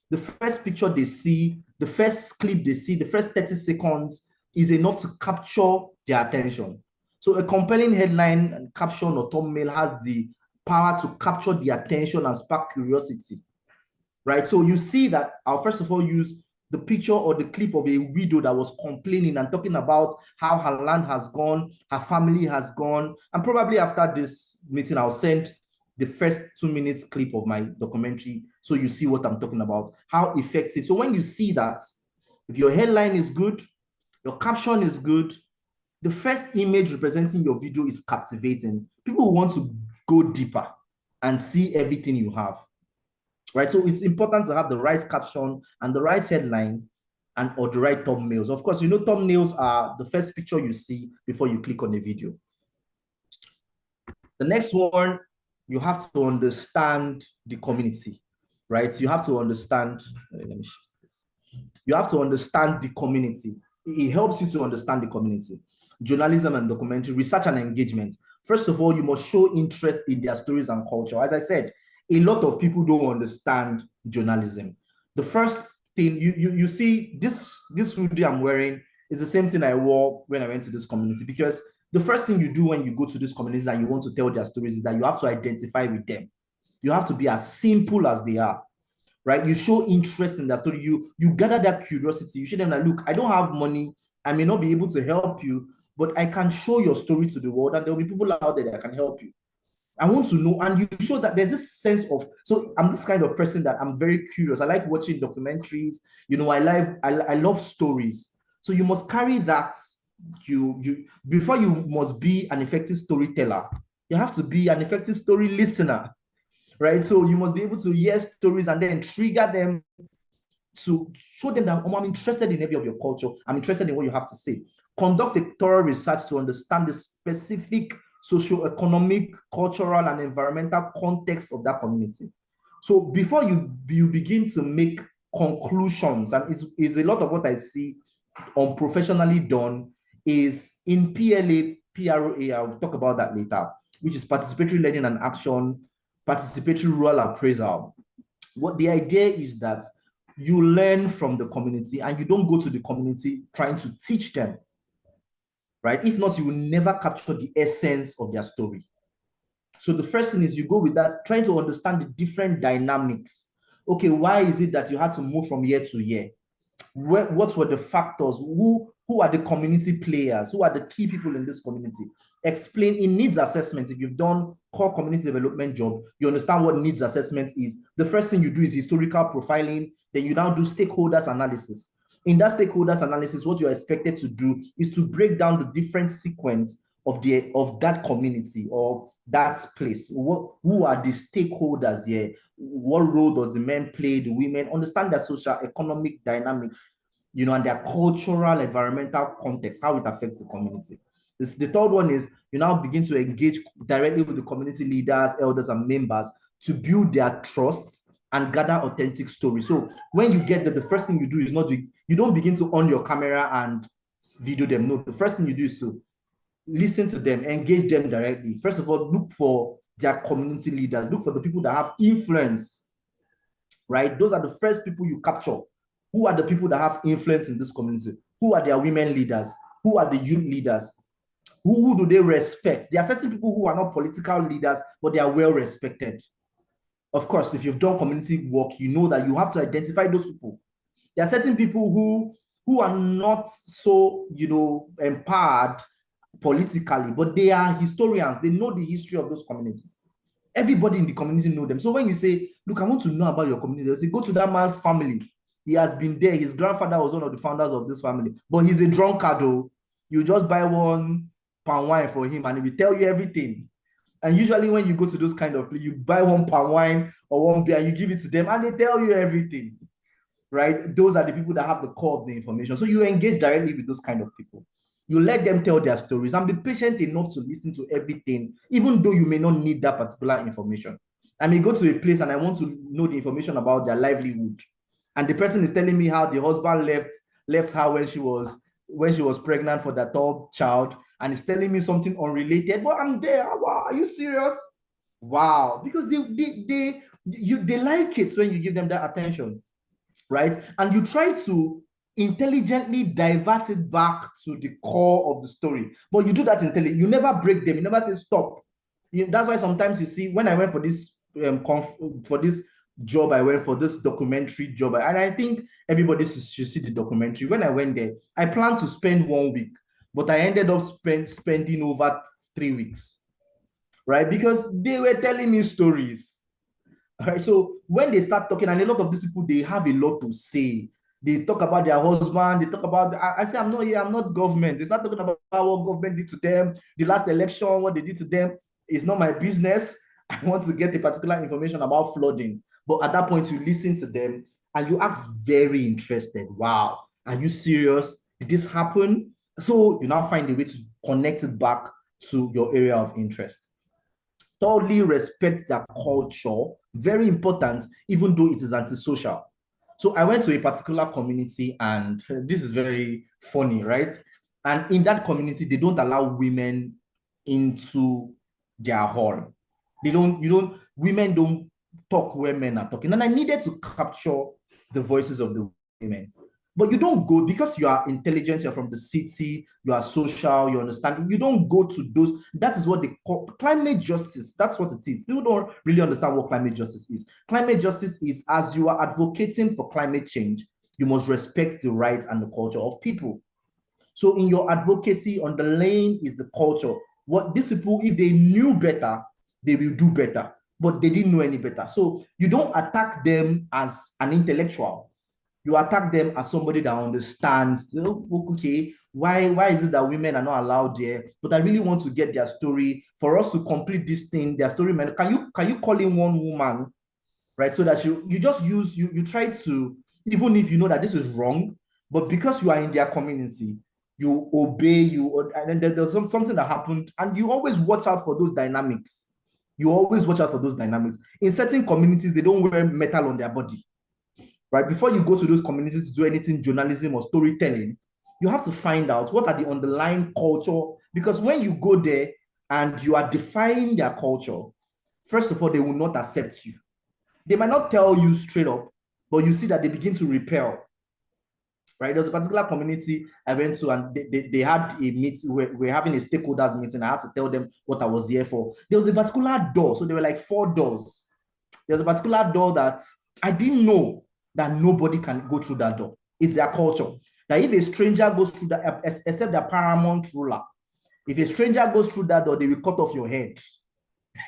The first picture they see, the first clip they see, the first 30 seconds is enough to capture their attention. So a compelling headline and caption or thumbnail has the power to capture the attention and spark curiosity, right? So you see that I'll first of all use the picture or the clip of a widow that was complaining and talking about how her land has gone, her family has gone. And probably after this meeting, I'll send the first 2 minutes clip of my documentary so you see what I'm talking about, how effective. So when you see that, if your headline is good, your caption is good, the first image representing your video is captivating, people will want to go deeper and see everything you have. Right, so it's important to have the right caption and the right headline or the right thumbnails. Of course, you know, thumbnails are the first picture you see before you click on a video. The next one, you have to understand the community, right? You have to understand, let me shift this. You have to understand the community. It helps you to understand the community. Journalism and documentary, research and engagement. First of all, you must show interest in their stories and culture. As I said, a lot of people don't understand journalism. The first thing you see, this hoodie I'm wearing is the same thing I wore when I went to this community, because the first thing you do when you go to this community and you want to tell their stories is that you have to identify with them. You have to be as simple as they are, right? You show interest in their story. You gather that curiosity. You show them that, look, I don't have money. I may not be able to help you, but I can show your story to the world, and there will be people out there that can help you. I want to know, and you show that there's this sense of, so I'm this kind of person that I'm very curious. I like watching documentaries. You know, I love stories. So you must carry that. Before you must be an effective storyteller, you have to be an effective story listener, right? So you must be able to hear stories and then trigger them to show them that, oh, I'm interested in every of your culture. I'm interested in what you have to say. Conduct a thorough research to understand the specific socio-economic, cultural, and environmental context of that community. So before you begin to make conclusions, and it's a lot of what I see unprofessionally done is in PLA, PROA, I'll talk about that later, which is participatory learning and action, participatory rural appraisal. What the idea is that you learn from the community and you don't go to the community trying to teach them, right? If not, you will never capture the essence of their story. So the first thing is you go with that, trying to understand the different dynamics. Okay, why is it that you had to move from year to year? What were the factors? Who are the community players? Who are the key people in this community? Explain in needs assessment. If you've done core community development job, you understand what needs assessment is. The first thing you do is historical profiling. Then you now do stakeholders analysis. In that stakeholders analysis, what you're expected to do is to break down the different sequence of that community or that place. Who are the stakeholders here? What role does the men play, the women? Understand their social economic dynamics, you know, and their cultural, environmental context, how it affects the community. The third one is you now begin to engage directly with the community leaders, elders, and members to build their trust and gather authentic stories. So when you get that, the first thing you do is you don't begin to on your camera and video them. No, the first thing you do is to listen to them, engage them directly. First of all, look for their community leaders, look for the people that have influence, right? Those are the first people you capture. Who are the people that have influence in this community? Who are their women leaders? Who are the youth leaders? Who do they respect? There are certain people who are not political leaders, but they are well respected. Of course, if you've done community work, you know that you have to identify those people. There are certain people who are not so, you know, empowered politically, but they are historians. They know the history of those communities. Everybody in the community know them. So when you say, look, I want to know about your community, they'll say, go to that man's family. He has been there. His grandfather was one of the founders of this family, but he's a drunkard though. You just buy one palm wine for him and he will tell you everything. And usually when you go to those kind of places, you buy one palm wine or one beer and you give it to them and they tell you everything, right? Those are the people that have the core of the information. So you engage directly with those kind of people. You let them tell their stories and be patient enough to listen to everything, even though you may not need that particular information. I may go to a place and I want to know the information about their livelihood. And the person is telling me how the husband left her when she was pregnant for that third child, and is telling me something unrelated. But I'm there. Wow, are you serious? Wow, because they like it when you give them that attention, right? And you try to intelligently divert it back to the core of the story, but you do that intelligently. You never break them. You never say stop. That's why sometimes you see when I went for this job, I went for this documentary job, and I think everybody should see the documentary. When I went there, I planned to spend 1 week, but I ended up spending over 3 weeks, right? Because they were telling me stories. All right. So when they start talking, and a lot of these people, they have a lot to say. They talk about their husband. They talk about, I say, I'm not here. I'm not government. They start talking about what government did to them, the last election, what they did to them. It's not my business. I want to get a particular information about flooding. But at that point, you listen to them and you act very interested. Wow. Are you serious? Did this happen? So you now find a way to connect it back to your area of interest. Thoroughly respect their culture. Very important, even though it is antisocial. So I went to a particular community, and this is very funny, right? And in that community, they don't allow women into their hall. Women don't talk where men are talking. And I needed to capture the voices of the women. But you don't go, because you are intelligent, you're from the city, you are social, you understand. You don't go to those. That is what they call climate justice. That's what it is. People don't really understand what climate justice is. Climate justice is, as you are advocating for climate change, you must respect the rights and the culture of people. So in your advocacy, underlying is the culture. What these people, if they knew better, they will do better. But they didn't know any better. So you don't attack them as an intellectual. You attack them as somebody that understands, okay, why is it that women are not allowed there? But I really want to get their story. For us to complete this thing, their story, man, can you call in one woman, right? So that you just use, you try to, even if you know that this is wrong, but because you are in their community, you obey, and then there's something that happened, and you always watch out for those dynamics. You always watch out for those dynamics. In certain communities, they don't wear metal on their body. Right? Before you go to those communities to do anything journalism or storytelling, you have to find out what are the underlying culture, because when you go there and you are defying their culture, first of all, they will not accept you. They might not tell you straight up, but you see that they begin to repel. Right? There's a particular community I went to, and they had a meeting. We're having a stakeholders meeting. I had to tell them what I was here for. There was a particular door. So there were like 4 doors. There's a particular door that I didn't know that nobody can go through that door. It's their culture. That if a stranger goes through that, except the paramount ruler, if a stranger goes through that door, they will cut off your head.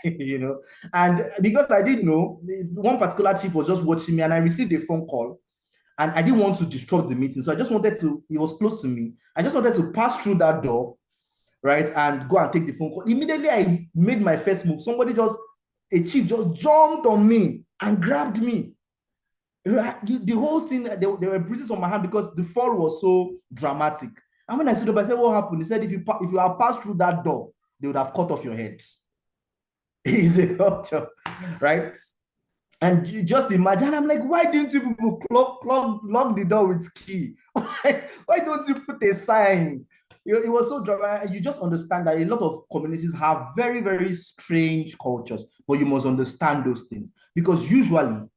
You know, and because I didn't know, one particular chief was just watching me, and I received a phone call, and I didn't want to disrupt the meeting. So I just wanted to, he was close to me. I just wanted to pass through that door, right, and go and take the phone call. Immediately I made my first move. A chief just jumped on me and grabbed me. The whole thing, there were bruises on my hand because the fall was so dramatic. And when I stood up, I said, what happened? He said, if you have passed through that door, they would have cut off your head. He's a culture, right? And you just imagine, I'm like, why didn't you people lock the door with key? Why don't you put a sign? It was so dramatic. You just understand that a lot of communities have very, very strange cultures, but you must understand those things, because usually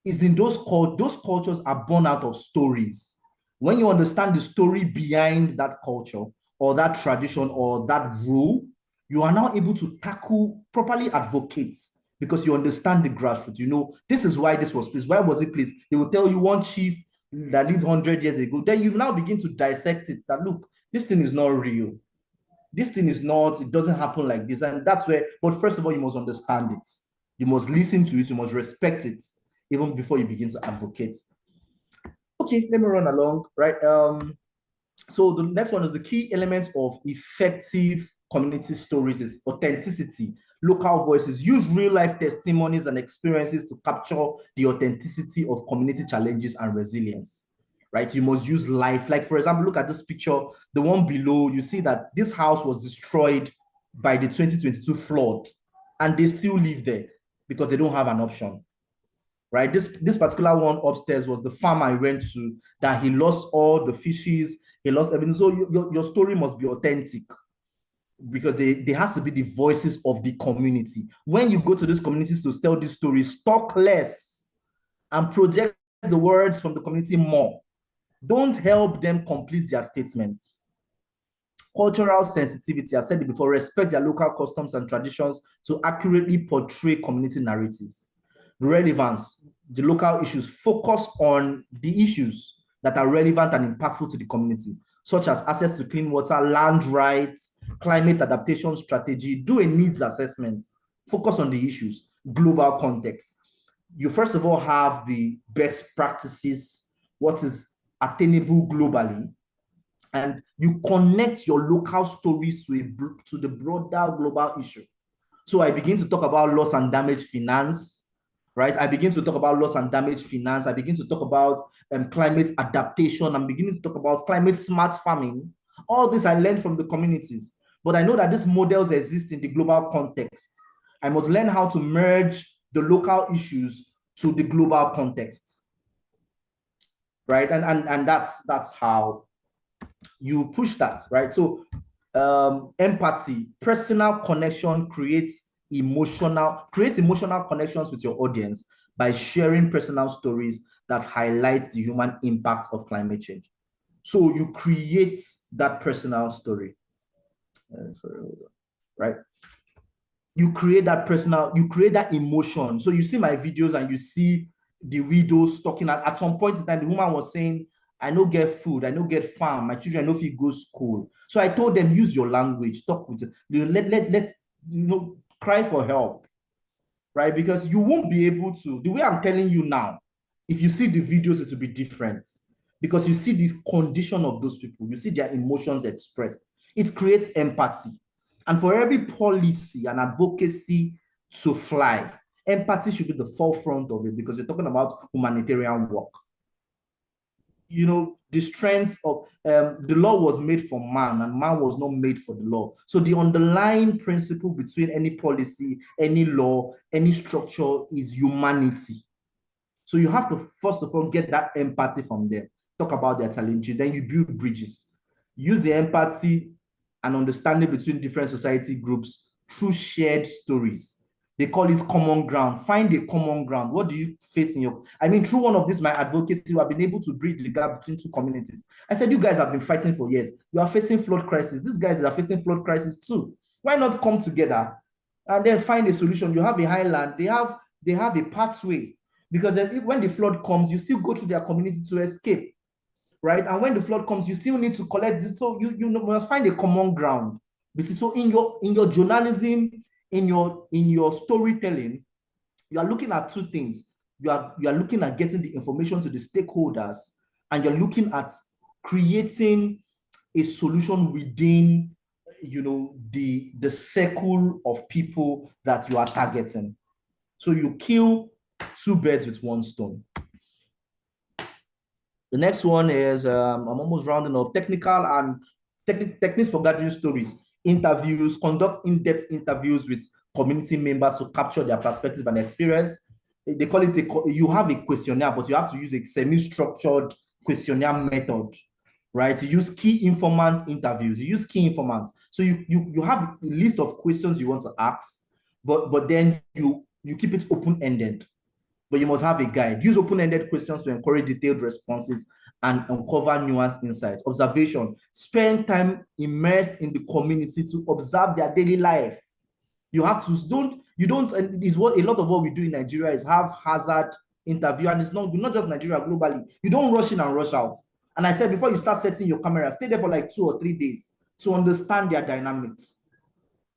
is in those cultures are born out of stories. When you understand the story behind that culture or that tradition or that rule, you are now able to properly advocate, because you understand the grassroots. You know, this is why this was placed. Why was it placed? They will tell you one chief that lived 100 years ago. Then you now begin to dissect it, that look, this thing is not real. this thing is not, it doesn't happen like this. And that's where, but first of all, you must understand it. You must listen to it. You must respect it, even before you begin to advocate. Okay, let me run along, right? So the next one is the key element of effective community stories is authenticity, local voices. Use real life testimonies and experiences to capture the authenticity of community challenges and resilience, right? You must use life. Like, for example, look at this picture, the one below, you see that this house was destroyed by the 2022 flood, and they still live there because they don't have an option. Right, this particular one upstairs was the farm I went to, that he lost all the fishes, he lost everything. So your story must be authentic, because there has to be the voices of the community. When you go to these communities to tell these stories, talk less and project the words from the community more. Don't help them complete their statements. Cultural sensitivity, I've said it before, respect their local customs and traditions to accurately portray community narratives. Relevance, the local issues, focus on the issues that are relevant and impactful to the community, such as access to clean water, land rights, climate adaptation strategy. Do a needs assessment, focus on the issues. Global context, you first of all have the best practices, what is attainable globally, and you connect your local stories to the broader global issue. So I begin to talk about loss and damage finance, right? I begin to talk about loss and damage finance. I begin to talk about climate adaptation. I'm beginning to talk about climate smart farming. All this I learned from the communities. But I know that these models exist in the global context. I must learn how to merge the local issues to the global context, right? And that's how you push that, right? So empathy, personal connection creates emotional connections with your audience by sharing personal stories that highlights the human impact of climate change. So you create that personal story, right? You create that emotion. So you see my videos and you see the widows talking. At some point in time, the woman was saying, I no get food, I no get farm, my children no fit go school. So I told them, use your language, talk with let's cry for help, right? Because you won't be able to, the way I'm telling you now, if you see the videos, it will be different, because you see the condition of those people, you see their emotions expressed. It creates empathy. And for every policy and advocacy to fly, empathy should be the forefront of it, because you're talking about humanitarian work. The strength of the law was made for man, and man was not made for the law. So the underlying principle between any policy, any law, any structure is humanity. So you have to first of all get that empathy from them, talk about their challenges, then you build bridges. Use the empathy and understanding between different society groups through shared stories. They call it common ground. Find a common ground. What do you face in your, through one of this, my advocacy, I've been able to bridge the gap between two communities. I said, you guys have been fighting for years. You are facing flood crisis. These guys are facing flood crisis too. Why not come together and then find a solution? You have a highland, they have a pathway, because when the flood comes, you still go through their community to escape, right? And when the flood comes, you still need to collect this. So you must find a common ground. So in your journalism, in your storytelling, you are looking at two things. You are looking at getting the information to the stakeholders, and you're looking at creating a solution within the circle of people that you are targeting. So you kill two birds with one stone. The next one is I'm almost rounding up. Technical and techniques for gathering stories. Interviews, conduct in-depth interviews with community members to capture their perspective and experience. They call it you have a questionnaire, but you have to use a semi-structured questionnaire method, right? You use key informants interviews. You use key informants. So you have a list of questions you want to ask, but then you keep it open-ended. But you must have a guide. Use open-ended questions to encourage detailed responses and uncover nuanced insights. Observation. Spend time immersed in the community to observe their daily life. You have to, and it's what a lot of what we do in Nigeria is haphazard interview, and it's not just Nigeria, globally. You don't rush in and rush out. And I said, before you start setting your camera, stay there for like 2 or 3 days. to understand their dynamics,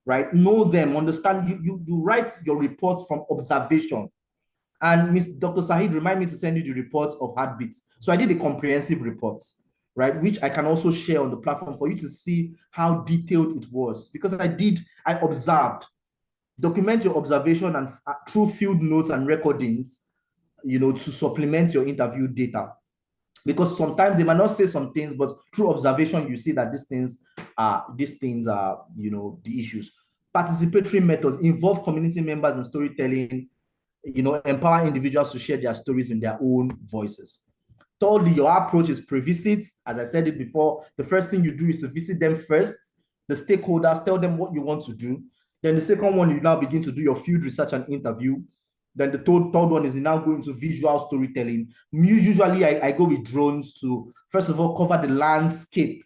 right? Know them, understand. You write your reports from observation. And Dr. Sahid, remind me to send you the reports of heartbeats. So I did a comprehensive report, right, which I can also share on the platform for you to see how detailed it was. Because I observed. Document your observation and through field notes and recordings, to supplement your interview data. Because sometimes they might not say some things, but through observation, you see that these things are, the issues. Participatory methods involve community members in storytelling, empower individuals to share their stories in their own voices. Thirdly, your approach is pre-visit. As I said it before, the first thing you do is to visit them first, the stakeholders, tell them what you want to do. Then the second one, you now begin to do your field research and interview. Then the third one is now going to visual storytelling. Usually, I go with drones to, first of all, cover the landscape.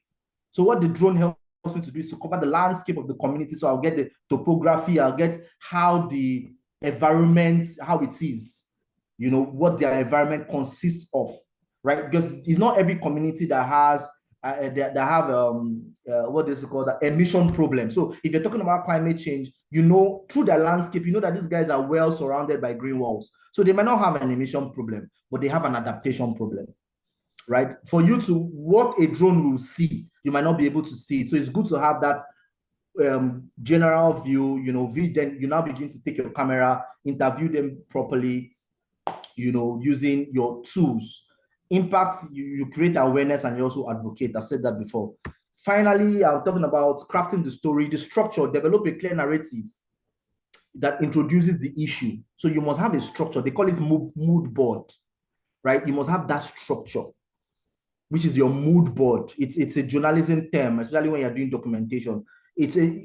So what the drone helps me to do is to cover the landscape of the community. So I'll get the topography, I'll get how the environment, how it is, what their environment consists of, right? Because it's not every community that has that have what is it called, the emission problem. So if you're talking about climate change, through their landscape, that these guys are well surrounded by green walls. So they might not have an emission problem, but they have an adaptation problem, right? For you to, what a drone will see, you might not be able to see it. So it's good to have that general view, then you now begin to take your camera, interview them properly, using your tools. Impacts, you create awareness and you also advocate. I've said that before. Finally, I'm talking about crafting the story, the structure, develop a clear narrative that introduces the issue. So you must have a structure. They call it mood board, right? You must have that structure, which is your mood board. It's a journalism term, especially when you're doing documentation.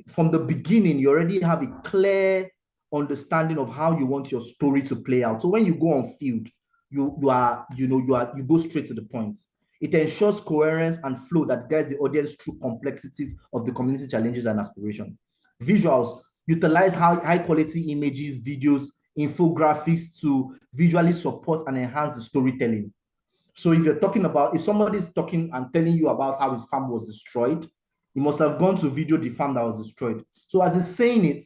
From the beginning, you already have a clear understanding of how you want your story to play out. So when you go on field, you go straight to the point. It ensures coherence and flow that guides the audience through complexities of the community challenges and aspiration. Visuals utilize high quality images, videos, infographics to visually support and enhance the storytelling. So if somebody's talking and telling you about how his farm was destroyed, he must have gone to video the farm that was destroyed. So as he's saying it,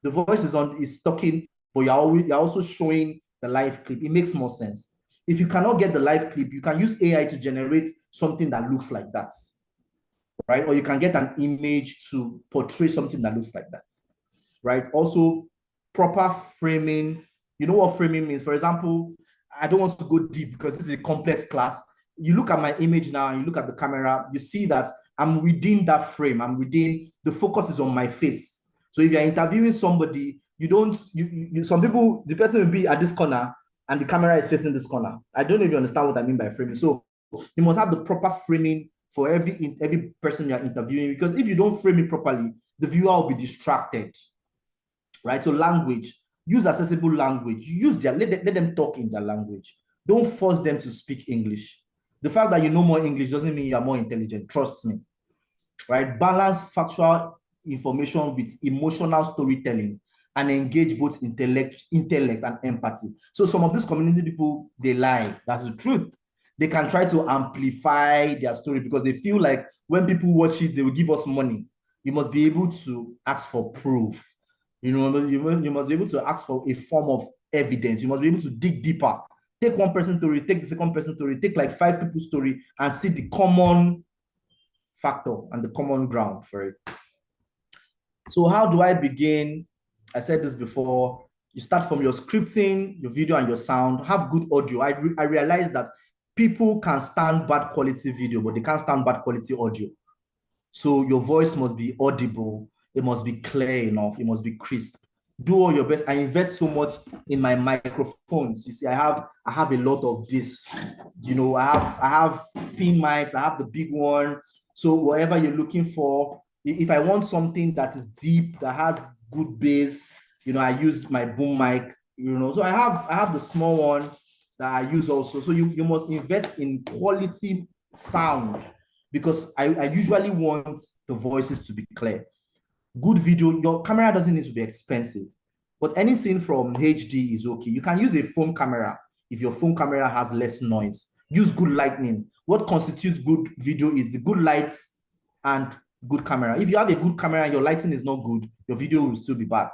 the voice is talking, but you're also showing the live clip. It makes more sense. If you cannot get the live clip, you can use AI to generate something that looks like that, right? Or you can get an image to portray something that looks like that, right? Also, proper framing. You know what framing means? For example, I don't want to go deep because this is a complex class. You look at my image now, and you look at the camera, you see that I'm within that frame. The focus is on my face. So if you're interviewing somebody, some people, the person will be at this corner and the camera is facing this corner. I don't know if you understand what I mean by framing. So you must have the proper framing for every person you're interviewing, because if you don't frame it properly, the viewer will be distracted, right? So language, use accessible language. Let them talk in their language. Don't force them to speak English. The fact that you know more English doesn't mean you're more intelligent. Trust me, right? Balance factual information with emotional storytelling and engage both intellect and empathy. So some of these community people, they lie. That's the truth. They can try to amplify their story because they feel like when people watch it, they will give us money. You must be able to ask for proof. You must be able to ask for a form of evidence. You must be able to dig deeper. Take one person's story, take the second person's story, take like 5 people's story and see the common factor and the common ground for it. So how do I begin? I said this before. You start from your scripting, your video and your sound. Have good audio. I realized that people can stand bad quality video, but they can't stand bad quality audio. So your voice must be audible. It must be clear enough. It must be crisp. Do all your best. I invest so much in my microphones. You see, I have a lot of this. I have pin mics. I have the big one. So whatever you're looking for, if I want something that is deep, that has good bass, I use my boom mic. So I have the small one that I use also. So you must invest in quality sound, because I usually want the voices to be clear. Good video, your camera doesn't need to be expensive, but anything from HD is okay. You can use a phone camera if your phone camera has less noise. Use good lighting. What constitutes good video is the good lights and good camera. If you have a good camera and your lighting is not good, your video will still be bad,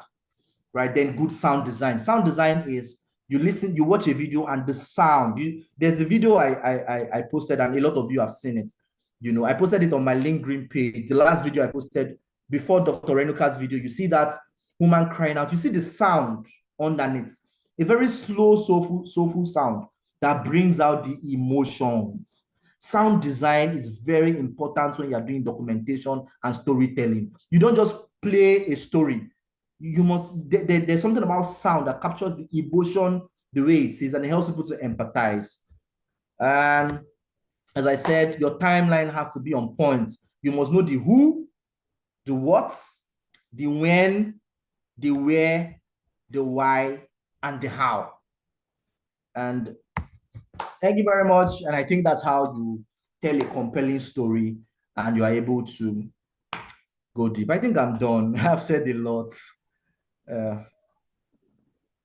right? Then good sound design. Sound design is you listen, you watch a video and the sound. There's a video I posted and a lot of you have seen it. You know, I posted it on my LinkedIn page. The last video I posted before Dr. Renuka's video, you see that woman crying out. You see the sound underneath. A very slow, soulful sound that brings out the emotions. Sound design is very important when you're doing documentation and storytelling. You don't just play a story. You must, there's something about sound that captures the emotion the way it is and it helps people to empathize. And as I said, your timeline has to be on point. You must know the who, the what, the when, the where, the why, and the how. And thank you very much. And I think that's how you tell a compelling story and you are able to go deep. I think I'm done. I've said a lot.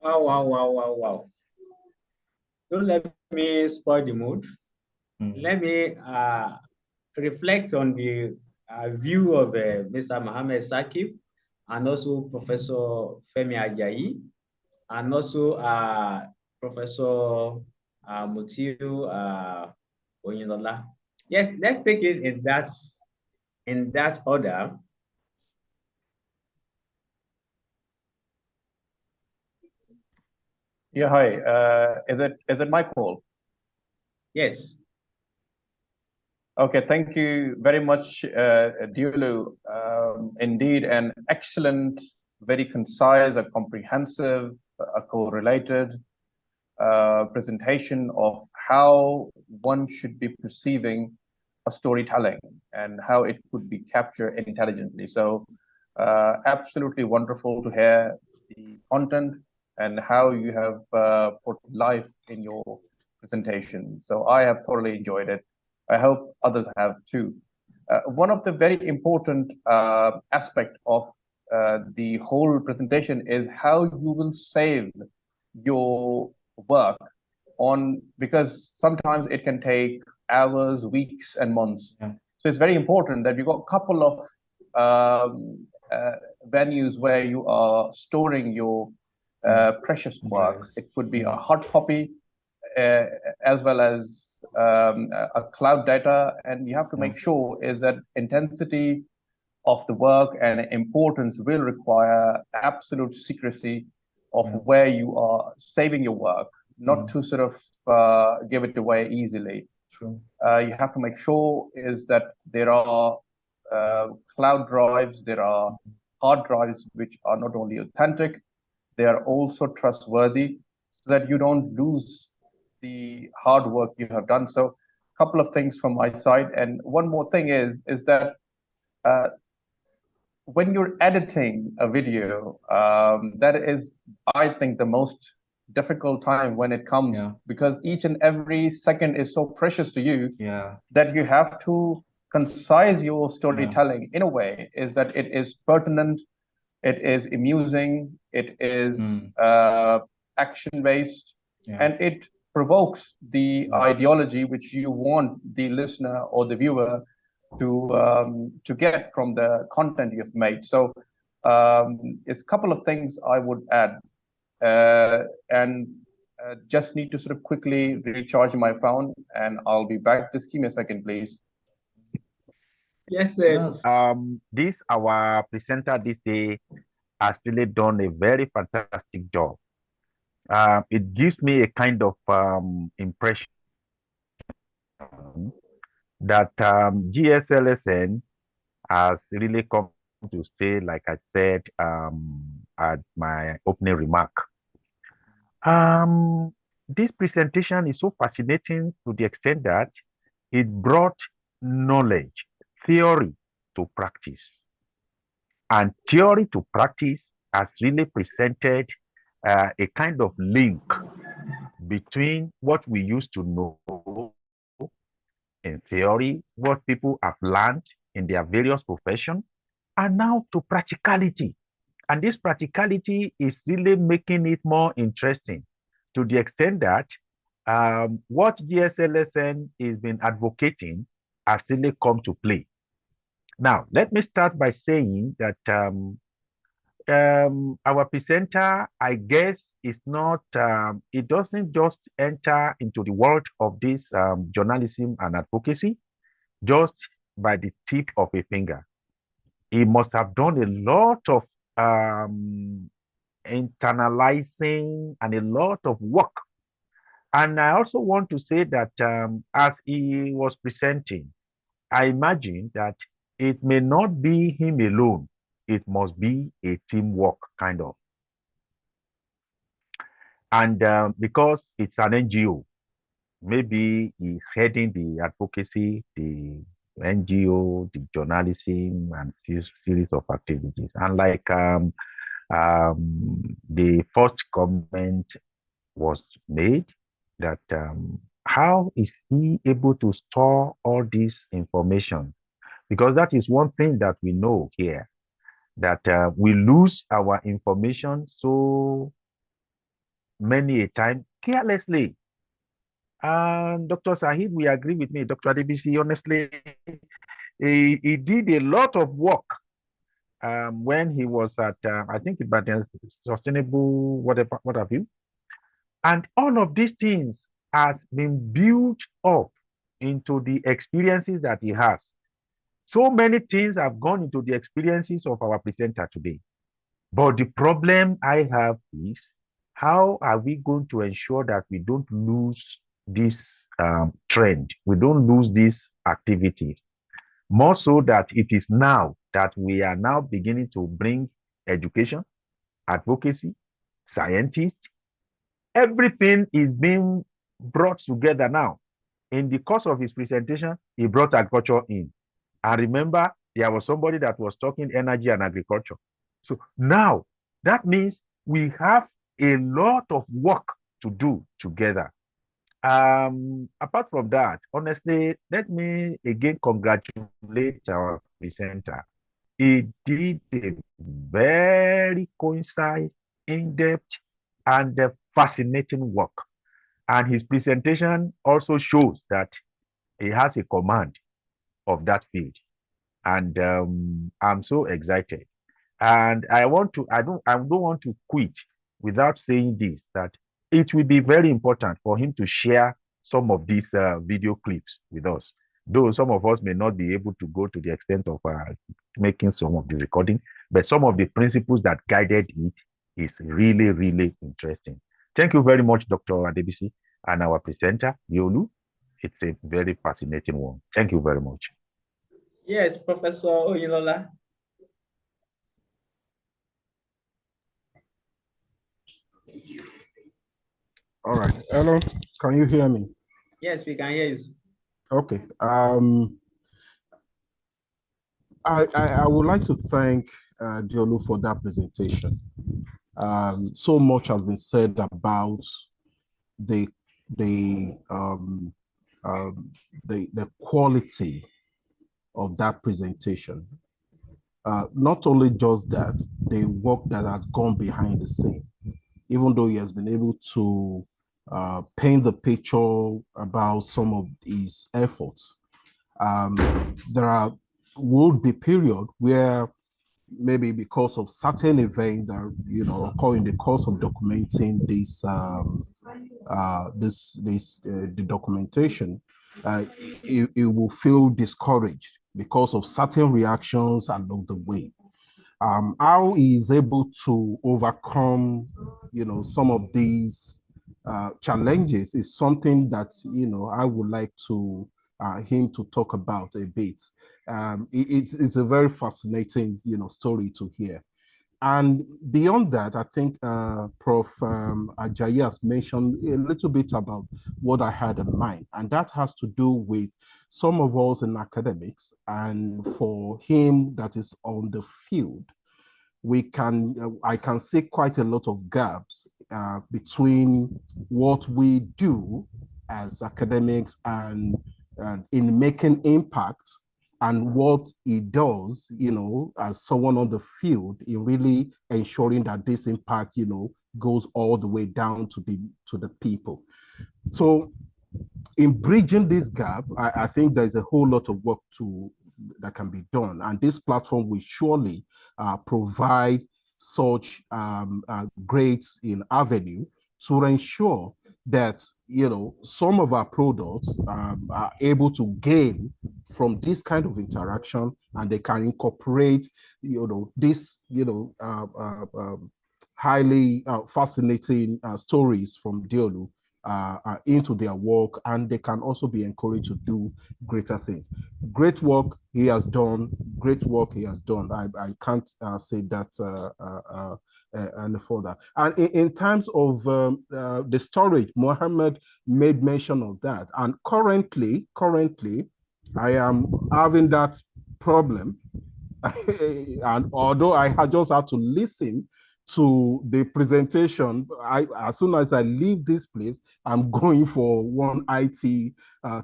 Wow. Don't let me spoil the mood. Let me reflect on the view of Mr. Mohammed Sakib and also Professor Femi Ajayi and also Professor Mutiu Oyinlola. Yes, let's take it in that order. Yeah, hi. Is it my call? Yes. Okay, thank you very much, Diulu. Indeed, an excellent, very concise, a comprehensive, a correlated presentation of how one should be perceiving a storytelling and how it could be captured intelligently. So absolutely wonderful to hear the content and how you have put life in your presentation. So I have thoroughly enjoyed it. I hope others have too. One of the very important aspect of the whole presentation is how you will save your work on, because sometimes it can take hours, weeks, and months. Yeah. So it's very important that you've got a couple of venues where you are storing your precious work. Yes. It could be a hard copy as well as a cloud data, and you have to make sure is that intensity of the work and importance will require absolute secrecy of where you are saving your work, not to sort of give it away easily. True. You have to make sure is that there are cloud drives, there are hard drives which are not only authentic, they are also trustworthy, so that you don't lose the hard work you have done. So a couple of things from my side. And one more thing is that when you're editing a video, that is, I think, the most difficult time when it comes, because each and every second is so precious to you that you have to concise your storytelling in a way is that it is pertinent, it is amusing, it is action-based, and it provokes the ideology which you want the listener or the viewer to get from the content you've made. So it's a couple of things I would add, and just need to sort of quickly recharge my phone, and I'll be back. Just give me a second, please. Yes, sir. This our presenter this day has really done a very fantastic job. It gives me a kind of impression that GSLSN has really come to stay, like I said at my opening remark. This presentation is so fascinating to the extent that it brought knowledge, theory to practice. And theory to practice has really presented a kind of link between what we used to know in theory, what people have learned in their various professions, and now to practicality. And this practicality is really making it more interesting to the extent that what GSLSN has been advocating has really come to play. Now, let me start by saying that our presenter, I guess, is not, it doesn't just enter into the world of this journalism and advocacy just by the tip of a finger. He must have done a lot of um, internalizing and a lot of work. And I also want to say that as he was presenting, I imagine that it may not be him alone. It must be a teamwork kind of. And because it's an NGO, maybe he's heading the advocacy, the NGO, the journalism, and series of activities. And like the first comment was made, that how is he able to store all this information? Because that is one thing that we know here, that we lose our information so many a time carelessly. And Dr. Sahid, we agree with me. Dr. Adebisi, honestly, he did a lot of work when he was at, I think, about sustainable, whatever, what have you. And all of these things has been built up into the experiences that he has. So many things have gone into the experiences of our presenter today. But the problem I have is, how are we going to ensure that we don't lose this trend? We don't lose these activities. More so that it is now that we are now beginning to bring education, advocacy, scientists, everything is being brought together now. In the course of his presentation, he brought agriculture in. And remember, there was somebody that was talking energy and agriculture. So now that means we have a lot of work to do together. Apart from that, honestly, let me again congratulate our presenter. He did a very concise, in-depth, and fascinating work. And his presentation also shows that he has a command of that field. And I'm so excited. And I don't want to quit without saying this, that it will be very important for him to share some of these video clips with us. Though some of us may not be able to go to the extent of making some of the recording, but some of the principles that guided it is really, really interesting. Thank you very much, Dr. Adebisi, and our presenter, Yolu. It's a very fascinating one. Thank you very much. Yes, Professor Oyinlola. All right. Hello, can you hear me? Yes, we can hear you. Okay. I would like to thank Diolu for that presentation. So much has been said about the the um, the quality of that presentation. Not only just that, the work that has gone behind the scene, even though he has been able to paint the picture about some of his efforts. There would be period where maybe because of certain events that occur in the course of documenting the documentation, it will feel discouraged because of certain reactions along the way. How he is able to overcome, some of these challenges is something that, I would like to him to talk about a bit. It's a very fascinating, story to hear. And beyond that, I think Prof. Ajayi has mentioned a little bit about what I had in mind, and that has to do with some of us in academics, and for him that is on the field, I can see quite a lot of gaps between what we do as academics and in making impact, and what he does, as someone on the field in really ensuring that this impact, goes all the way down to the people. So in bridging this gap, I think there's a whole lot of work to be done. And this platform will surely provide such great avenue to ensure that some of our products are able to gain from this kind of interaction, and they can incorporate this highly fascinating stories from Diolu into their work, and they can also be encouraged to do greater things. Great work he has done. Great work he has done. I can't say that any further. And in terms of the storage, Mohammed made mention of that. And currently, I am having that problem. And although I just had to listen to the presentation, as soon as I leave this place, I'm going for one IT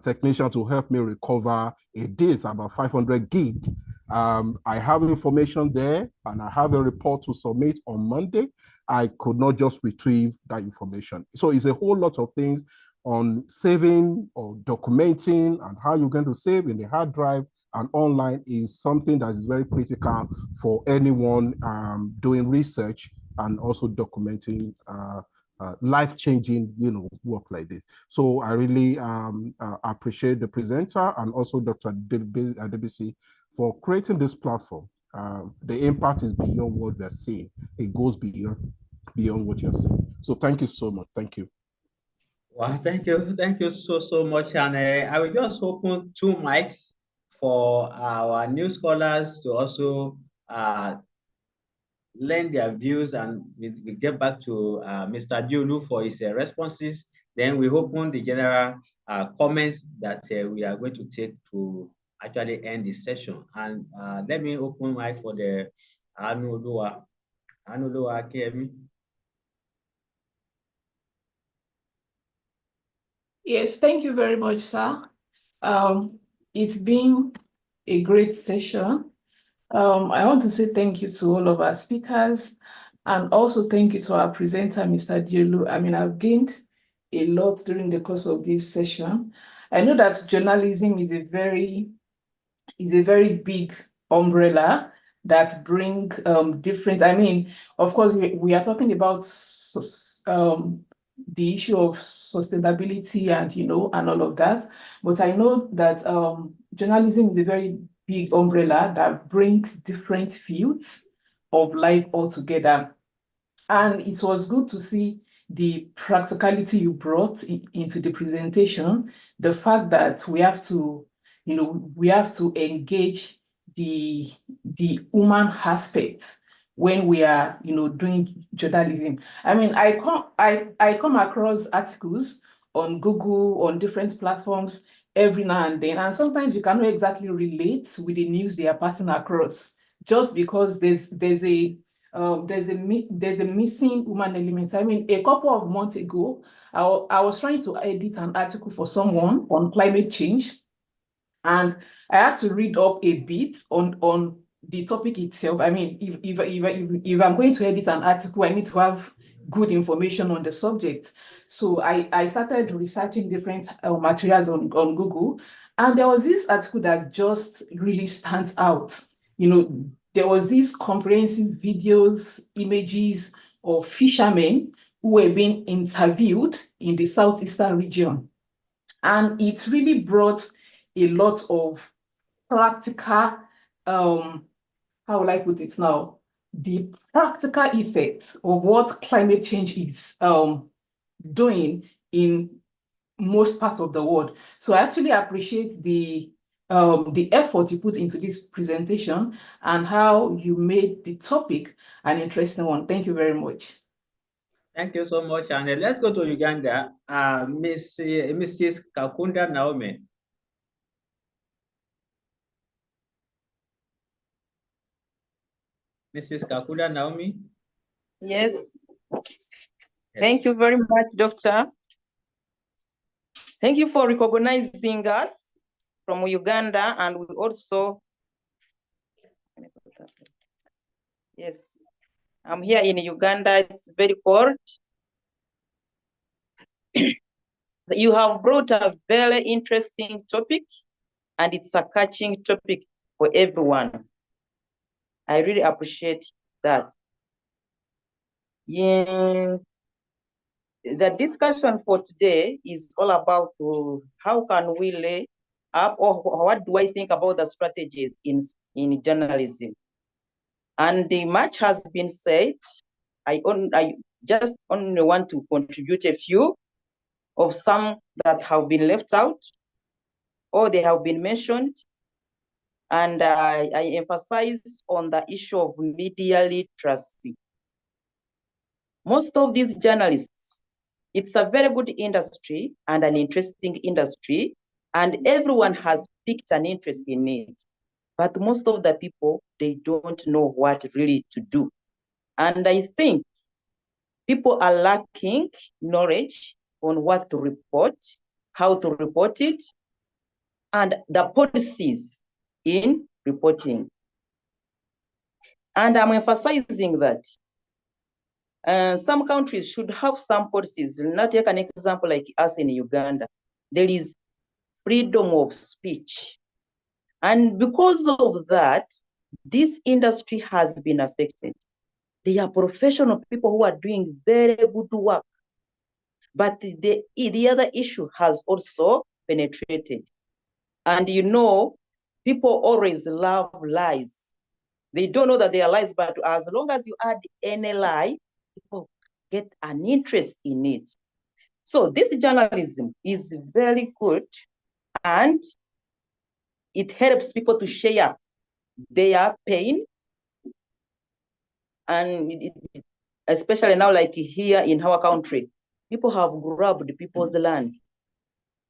technician to help me recover a disk, about 500 gig. I have information there, and I have a report to submit on Monday. I could not just retrieve that information. So it's a whole lot of things on saving or documenting, and how you're going to save in the hard drive and online is something that is very critical for anyone doing research and also documenting life-changing, work like this. So I really appreciate the presenter and also Dr. Advocacy for creating this platform. The impact is beyond what we're seeing. It goes beyond what you're seeing. So thank you so much. Thank you. Well, thank you so much. And I will just open 2 mics for our new scholars to also lend their views, and we get back to Mr. Diolu for his responses. Then we open the general comments that we are going to take to actually end this session. And let me open mic for the Anulua Kemi. Yes, thank you very much, sir. It's been a great session. I want to say thank you to all of our speakers, and also thank you to our presenter, Mr. Diolu. I mean, I've gained a lot during the course of this session. I know that journalism is a very big umbrella that bring different, I mean, of course, we are talking about the issue of sustainability and, and all of that. But I know that journalism is a very big umbrella that brings different fields of life all together. And it was good to see the practicality you brought into the presentation, the fact that we have to, we have to engage the human aspects when we are, doing journalism. I mean, I come across articles on Google, on different platforms every now and then, and sometimes you cannot exactly relate with the news they are passing across, just because there's a missing human element. I mean, a couple of months ago, I was trying to edit an article for someone on climate change, and I had to read up a bit on the topic itself. I mean, if I'm going to edit an article, I need to have good information on the subject. So I started researching different materials on Google, and there was this article that just really stands out. There was these comprehensive videos, images of fishermen who were being interviewed in the southeastern region. And it really brought a lot of practical, how will I put it now? The practical effects of what climate change is doing in most parts of the world. So I actually appreciate the effort you put into this presentation and how you made the topic an interesting one. Thank you very much. Thank you so much. And let's go to Uganda. Mrs. Kakunda Naomi. Mrs. Kakunda Naomi. Yes. Thank you very much, Doctor. Thank you for recognizing us from Uganda, and we also, yes, I'm here in Uganda. It's very cold. You have brought a very interesting topic, and it's a catching topic. for everyone. I really appreciate that. Yeah, the discussion for today is all about how can we lay up, or what do I think about the strategies in journalism. And much has been said. I just only want to contribute a few of some that have been left out or they have been mentioned. And I emphasize on the issue of media literacy. Most of these journalists, it's a very good industry and an interesting industry, and everyone has picked an interest in it. But most of the people, they don't know what really to do. And I think people are lacking knowledge on what to report, how to report it, and the policies in reporting. And I'm emphasizing that some countries should have some policies. Not take an example like us in Uganda. There is freedom of speech. And because of that, this industry has been affected. They are professional people who are doing very good work. But the other issue has also penetrated. And you know, people always love lies. They don't know that they are lies, but as long as you add any lie, people get an interest in it. So this journalism is very good, and it helps people to share their pain. And especially now, like here in our country, people have grabbed people's land.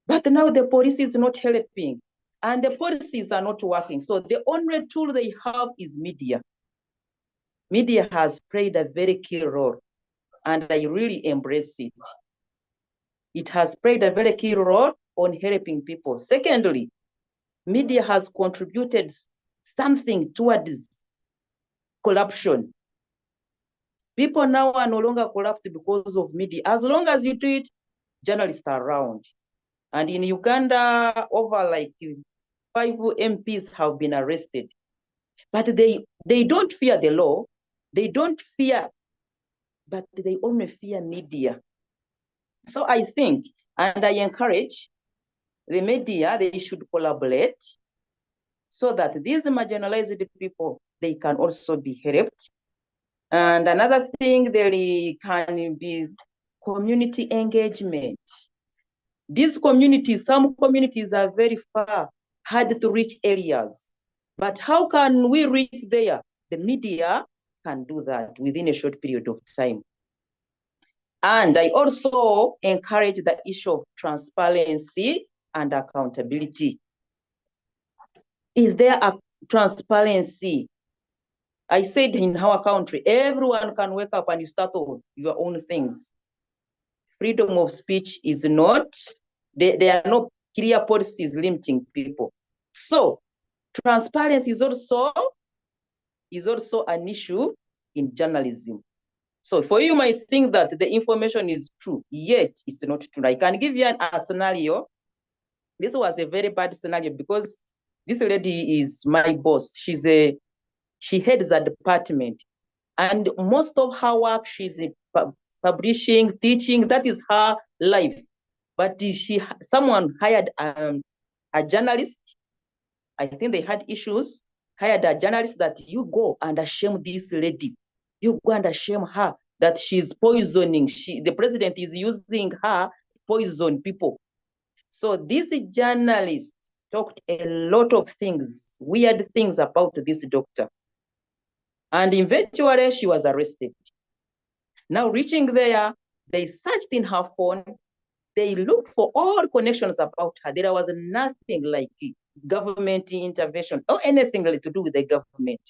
But now the police is not helping, and the policies are not working. So the only tool they have is media. Media has played a very key role, and I really embrace it. It has played a very key role on helping people. Secondly, media has contributed something towards corruption. People now are no longer corrupt because of media. As long as you do it, journalists are around. And in Uganda, over like 5 MPs have been arrested. But they don't fear the law. They don't fear, but they only fear media. So I think, and I encourage the media, they should collaborate so that these marginalized people, they can also be helped. And another thing, there can be community engagement. These communities, some communities are very far, hard to reach areas. But how can we reach there? The media can do that within a short period of time. And I also encourage the issue of transparency and accountability. Is there a transparency? I said in our country, everyone can wake up and you start on your own things. Freedom of speech is not, there are no clear policies limiting people. So transparency is also an issue in journalism. So for you might think that the information is true, yet it's not true. I can give you a scenario. This was a very bad scenario because this lady is my boss. She heads a department, and most of her work, she's publishing, teaching, that is her life. But someone hired a journalist. I think they had issues, hired a journalist that you go and shame this lady. You go and shame her that she's poisoning. The president is using her to poison people. So this journalist talked a lot of things, weird things about this doctor. And eventually she was arrested. Now reaching there, they searched in her phone. They looked for all connections about her. There was nothing like government intervention or anything to do with the government.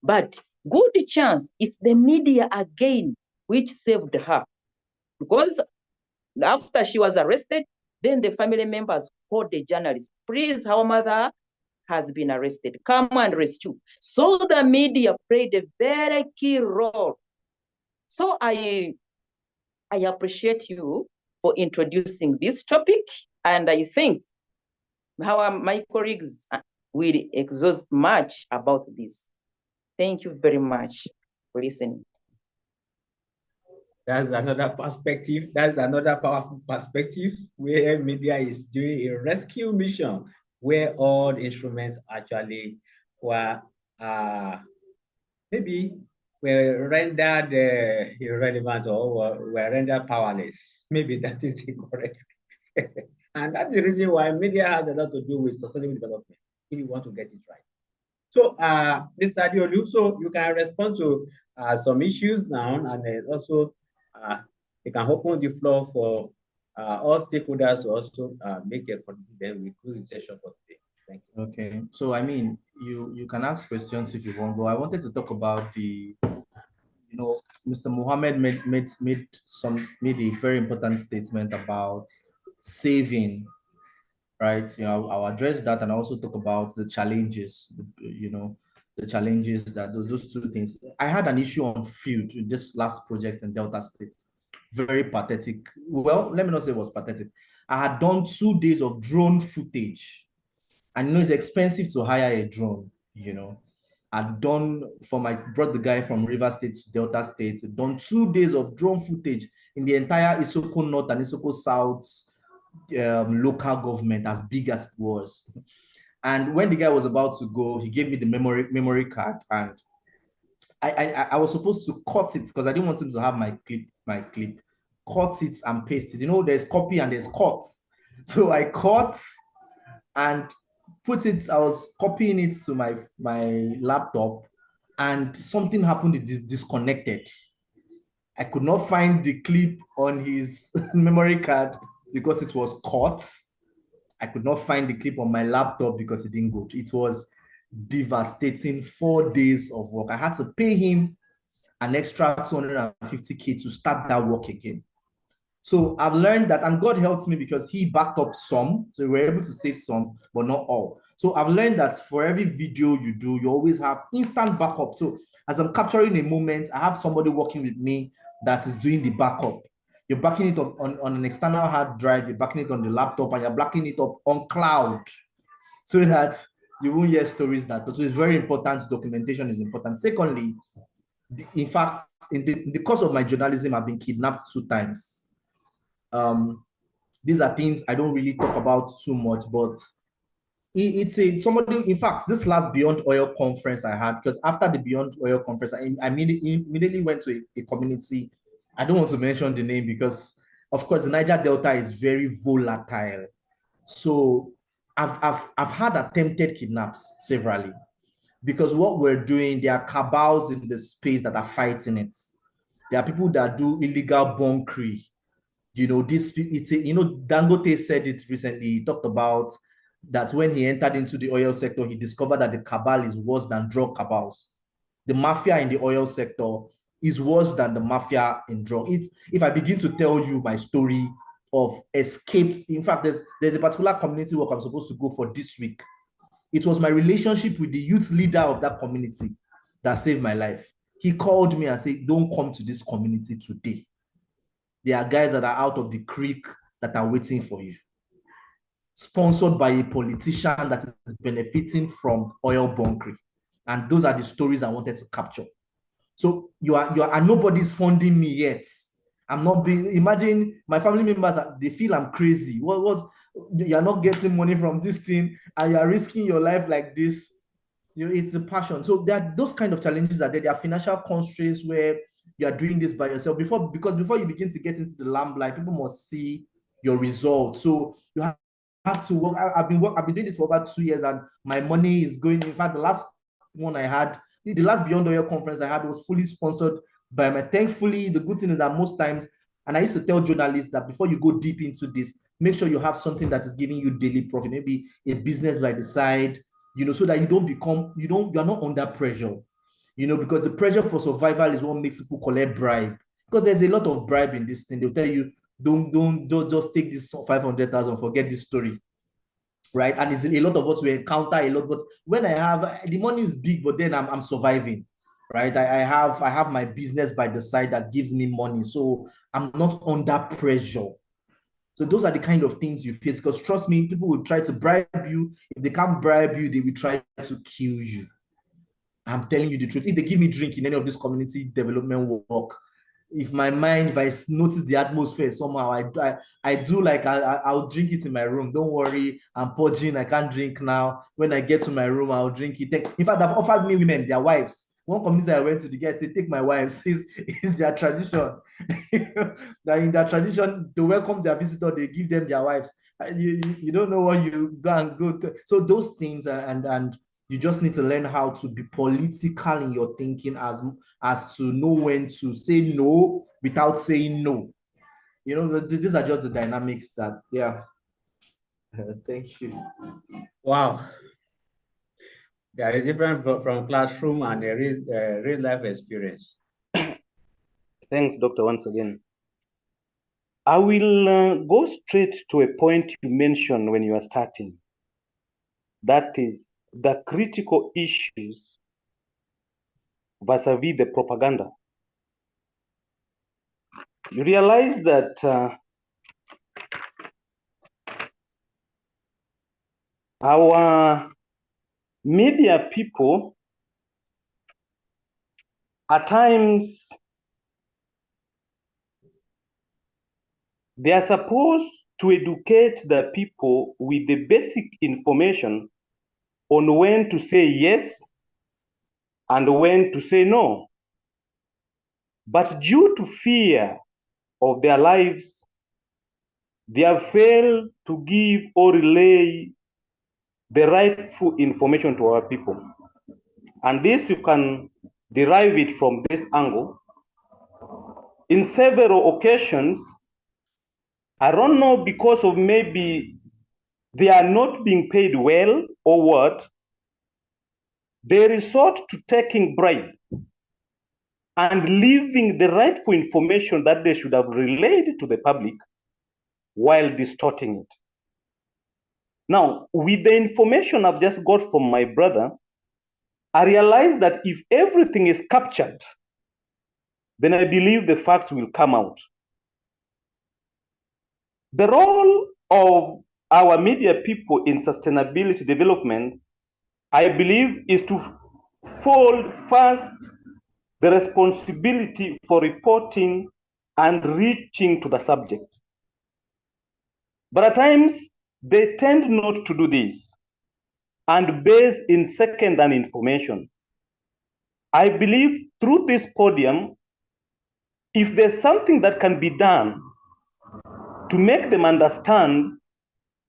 But good chance it's the media again which saved her. Because after she was arrested, then the family members called the journalist. Please, our mother has been arrested. Come and rescue. So the media played a very key role. So I appreciate you for introducing this topic. And I think my colleagues will exhaust much about this. Thank you very much for listening. That's another perspective. That's another powerful perspective where media is doing a rescue mission where all instruments actually were maybe were rendered irrelevant or were rendered powerless. Maybe that is incorrect. And that's the reason why media has a lot to do with sustainable development if you want to get it right. So, Mr. Adiolu, so you can respond to some issues now, and also you can open the floor for all stakeholders to also make a contribution. Then we close the session for today. Thank you. Okay, so I mean, you can ask questions if you want, but I wanted to talk about Mr. Mohammed made a very important statement about saving, right? I'll address that and also talk about the challenges, the challenges that those two things. I had an issue on field with this last project in Delta State. Very pathetic. Well, let me not say it was pathetic. I had done 2 days of drone footage. And it's expensive to hire a drone, I'd brought the guy from River State to Delta State, done 2 days of drone footage in the entire Isoko North and Isoko South local government, as big as it was. And when the guy was about to go, he gave me the memory card, and I was supposed to cut it because I didn't want him to have my clip, cut it and paste it. There's copy and there's cut. So I cut and put it, I was copying it to my laptop, and something happened, it disconnected. I could not find the clip on his memory card because it was cut. I could not find the clip on my laptop because it didn't go. It was devastating. 4 days of work. I had to pay him an extra 250K to start that work again. So I've learned that, and God helps me because he backed up some, so we were able to save some, but not all. So I've learned that for every video you do, you always have instant backup. So as I'm capturing a moment, I have somebody working with me that is doing the backup. You're backing it up on an external hard drive, you're backing it on the laptop, and you're backing it up on cloud so that you won't hear stories that. So it's very important. Documentation is important. Secondly, in fact, in the course of my journalism, I've been kidnapped 2 times. These are things I don't really talk about too much, but somebody, in fact, this last Beyond Oil conference I had, because after the Beyond Oil conference, I immediately went to a community. I don't want to mention the name because, of course, the Niger Delta is very volatile. So I've had attempted kidnaps severally, because what we're doing, there are cabals in the space that are fighting it. There are people that do illegal bunkering. Dangote said it recently. He talked about that when he entered into the oil sector, he discovered that the cabal is worse than drug cabals. The mafia in the oil sector is worse than the mafia in drug. If I begin to tell you my story of escapes, in fact, there's a particular community work I'm supposed to go for this week. It was my relationship with the youth leader of that community that saved my life. He called me and said, don't come to this community today. There are guys that are out of the creek that are waiting for you. Sponsored by a politician that is benefiting from oil bunkering. And those are the stories I wanted to capture. So and nobody's funding me yet. I'm not being, imagine my family members, they feel I'm crazy. You're not getting money from this thing and you're risking your life like this. It's a passion. So there are those kind of challenges are there. There are financial constraints where you are doing this by yourself because before you begin to get into the limelight, people must see your results. So you have to work. I've been doing this for about 2 years, and my money is going. In fact, the last one I had, the last Beyond Oil conference I had was fully sponsored by my. Thankfully, the good thing is that most times, and I used to tell journalists that before you go deep into this, make sure you have something that is giving you daily profit, maybe a business by the side, so that you're not under pressure. Because the pressure for survival is what makes people collect bribe. Because there's a lot of bribe in this thing. They'll tell you, don't just take this 500,000, forget this story, right? And it's a lot of what we encounter a lot. But when I have the money is big, but then I'm surviving, right? I have my business by the side that gives me money, so I'm not under pressure. So those are the kind of things you face, because trust me, people will try to bribe you. If they can't bribe you, they will try to kill you. I'm telling you the truth. If they give me drink in any of this community development work, if I notice the atmosphere somehow, I do like I'll drink it in my room. Don't worry, I'm purging. I can't drink now. When I get to my room, I'll drink it. In fact, they've offered me women, their wives. One community I went to, the guys say, take my wives. It's their tradition. That in their tradition, to welcome their visitor, they give them their wives. You don't know what you go and go to. So those things and you just need to learn how to be political in your thinking as to know when to say no without saying no. You know, these are just the dynamics that, yeah. Thank you. Wow. There is different from classroom and a real life experience. Thanks, Doctor, once again. I will go straight to a point you mentioned when you are starting. That is the critical issues vis-a-vis the propaganda. You realize that our media people at times they are supposed to educate the people with the basic information on when to say yes and when to say no. But due to fear of their lives, they have failed to give or relay the rightful information to our people. And this, you can derive it from this angle. In several occasions, I don't know, because of maybe they are not being paid well or what, they resort to taking bribe and leaving the rightful information that they should have relayed to the public while distorting it. Now, with the information I've just got from my brother, I realize that if everything is captured, then I believe the facts will come out. The role of our media people in sustainability development, I believe, is to fold first the responsibility for reporting and reaching to the subject. But at times, they tend not to do this and base in second-hand information. I believe through this podium, if there's something that can be done to make them understand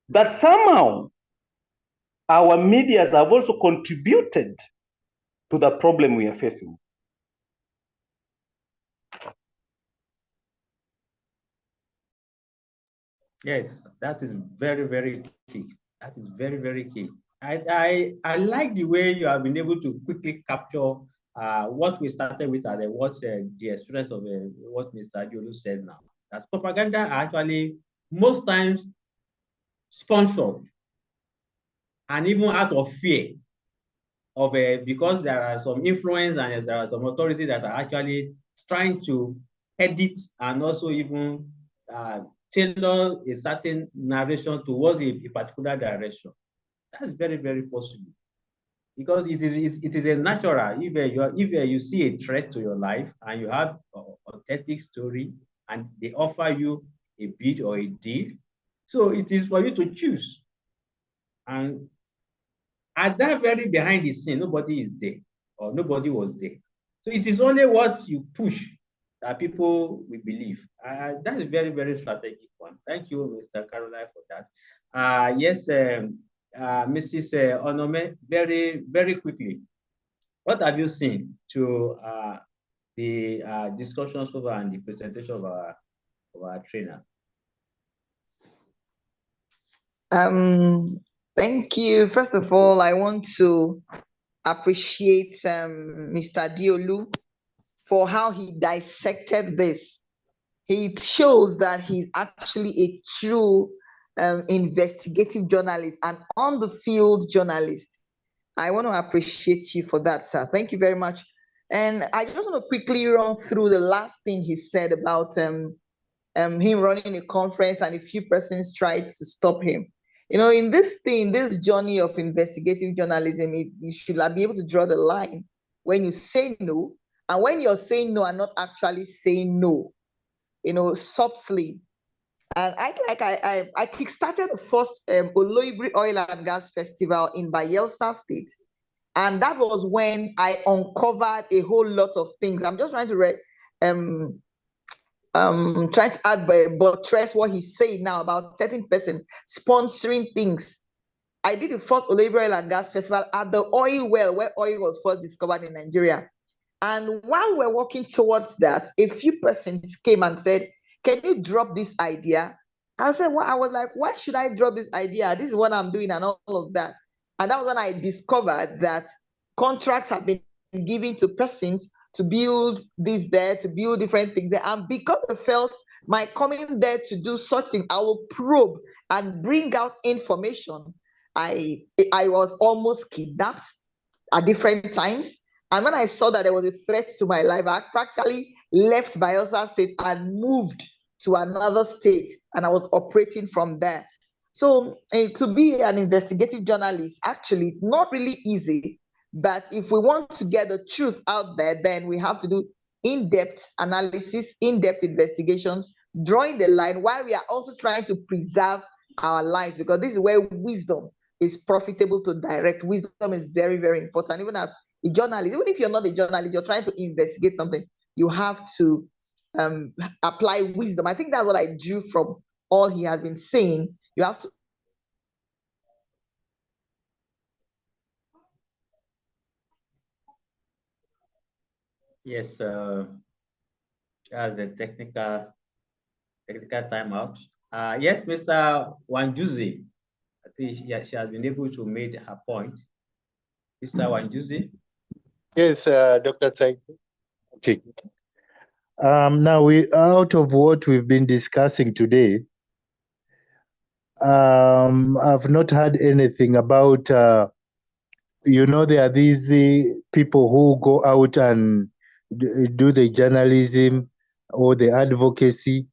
that somehow our medias have also contributed to the problem we are facing. Yes, that is very, very key. That is very, very key. I like the way you have been able to quickly capture what we started with and what the experience of what Mr. Jolu said now. That's propaganda actually most times sponsored and even out of fear of because there are some influence and there are some authorities that are actually trying to edit and also even tailor a certain narration towards a particular direction. That's very, very possible. Because it is a natural, if you see a threat to your life and you have an authentic story and they offer you a bid or a deal, so it is for you to choose. And at that very behind the scene, nobody is there or nobody was there. So it is only what you push that people will believe. That's a very, very strategic one. Thank you, Mr. Caroline, for that. Yes, Mrs. Onome, very, very quickly, what have you seen to the discussions over and the presentation of our trainer? Thank you. First of all, I want to appreciate Mr. Diolu for how he dissected this. It shows that he's actually a true investigative journalist and on the field journalist. I want to appreciate you for that, sir. Thank you very much. And I just want to quickly run through the last thing he said about him running a conference and a few persons tried to stop him. In this journey of investigative journalism, you should be able to draw the line when you say no, and when you're saying no and not actually saying no, softly. And I kickstarted the first Oloibri Oil and Gas Festival in Bayelsa State. And that was when I uncovered a whole lot of things. I'm just trying to add buttress what he's saying now about certain persons sponsoring things. I did the first Oloibri Oil and Gas Festival at the oil well where oil was first discovered in Nigeria. And while we're walking towards that, a few persons came and said, "Can you drop this idea?" I said, "Well," I was like, "Why should I drop this idea? This is what I'm doing," and all of that. And that was when I discovered that contracts have been given to persons to build this there, to build different things there. And because I felt my coming there to do such thing, I will probe and bring out information. I was almost kidnapped at different times. And when I saw that there was a threat to my life, I practically left Bayelsa State and moved to another state, and I was operating from there. So to be an investigative journalist, actually, it's not really easy. But if we want to get the truth out there, then we have to do in-depth analysis, in-depth investigations, drawing the line while we are also trying to preserve our lives, because this is where wisdom is profitable to direct. Wisdom is very, very important. Even as a journalist, even if you're not a journalist, you're trying to investigate something, you have to apply wisdom. I think that's what I drew from all he has been saying. You have to. Yes, as a technical timeout. Yes, Mr. Wanjuzi. I think she has been able to make her point. Mr. Wanjuzi. Yes, Dr. Thank you. Okay. Now, out of what we've been discussing today, I've not heard anything about, there are these people who go out and do the journalism or the advocacy,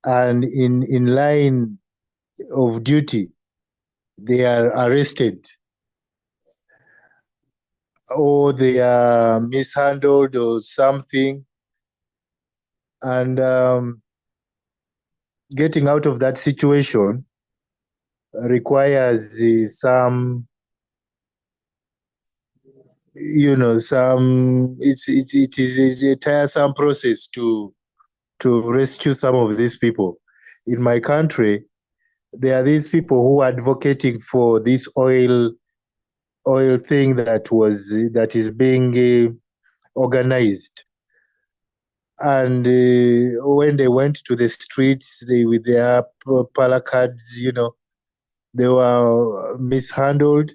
and in line of duty, they are arrested or they are mishandled or something. And getting out of that situation requires some, it is a tiresome process to rescue some of these people. In my country, there are these people who are advocating for this oil thing that is being organized. And when they went to the streets, with their placards, they were mishandled,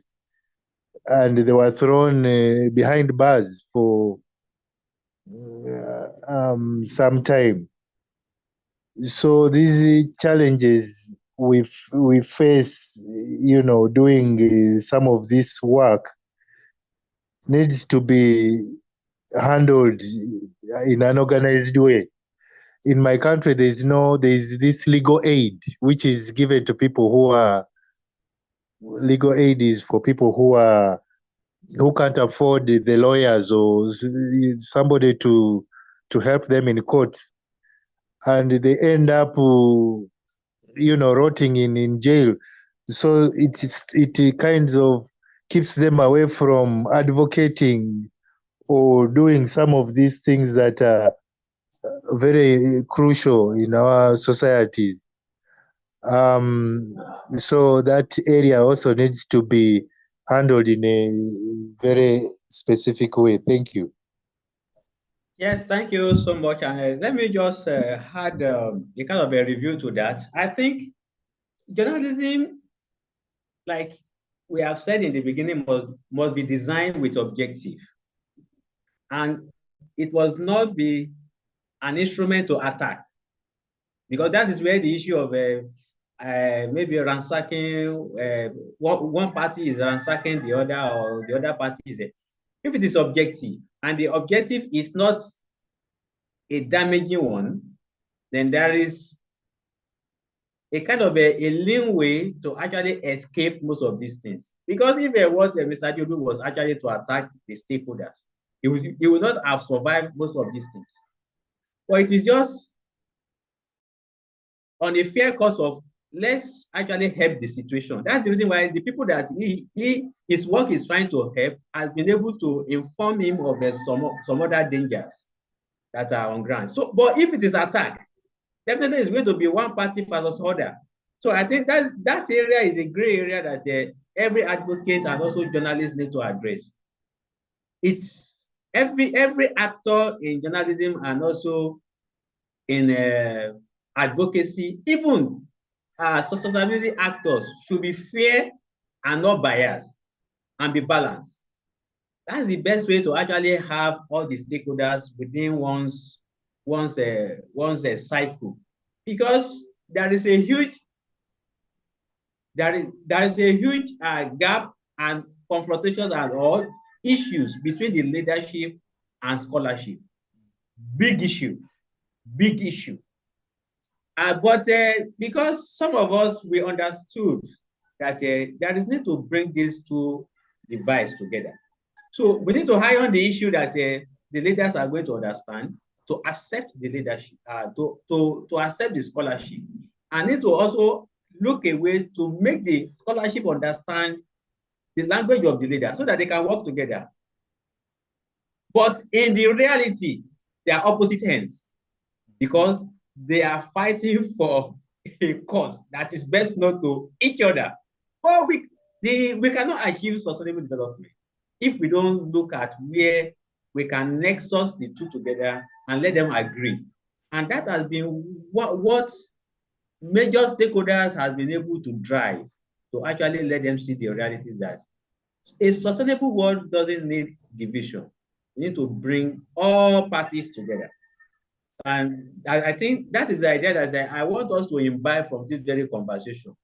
and they were thrown behind bars for some time. So these challenges we face, doing some of this work needs to be handled in an organized way. In my country, there's this legal aid which is given to people legal aid is for people who can't afford the lawyers or somebody to help them in courts, and they end up rotting in jail. So it kind of keeps them away from advocating or doing some of these things that are very crucial in our societies. So that area also needs to be handled in a very specific way. Thank you. Yes, thank you so much. And let me just add a kind of a review to that. I think journalism, like we have said in the beginning, must be designed with objective. And it must not be an instrument to attack, because that is where the issue of maybe ransacking, one party is ransacking the other, or the other party is if it is objective, and the objective is not a damaging one, then there is a kind of a lean way to actually escape most of these things. Because if what Mr. Diodu was actually to attack the stakeholders, he would not have survived most of these things. But it is just on a fair cost of let's actually help the situation. That's the reason why the people that his work is trying to help has been able to inform him of some other dangers that are on ground. So, but if it is attack, definitely it's going to be one party versus other. So I think that area is a gray area that every advocate and also journalists need to address. It's every actor in journalism and also in advocacy, even sustainability actors should be fair and not biased and be balanced. That's the best way to actually have all the stakeholders within one's cycle, because there is a huge gap and confrontations and all issues between the leadership and scholarship. Big issue. But because some of us, we understood that there is need to bring these two divides together. So we need to iron the issue that the leaders are going to understand, to accept the leadership, to accept the scholarship, and need to also look a way to make the scholarship understand the language of the leader so that they can work together. But in the reality, they are opposite ends, because they are fighting for a cause that is best known to each other. But we cannot achieve sustainable development if we don't look at where we can nexus the two together and let them agree. And that has been what major stakeholders has been able to drive, to actually let them see the realities that a sustainable world doesn't need division. We need to bring all parties together. And I think that is the idea that I want us to imbibe from this very conversation.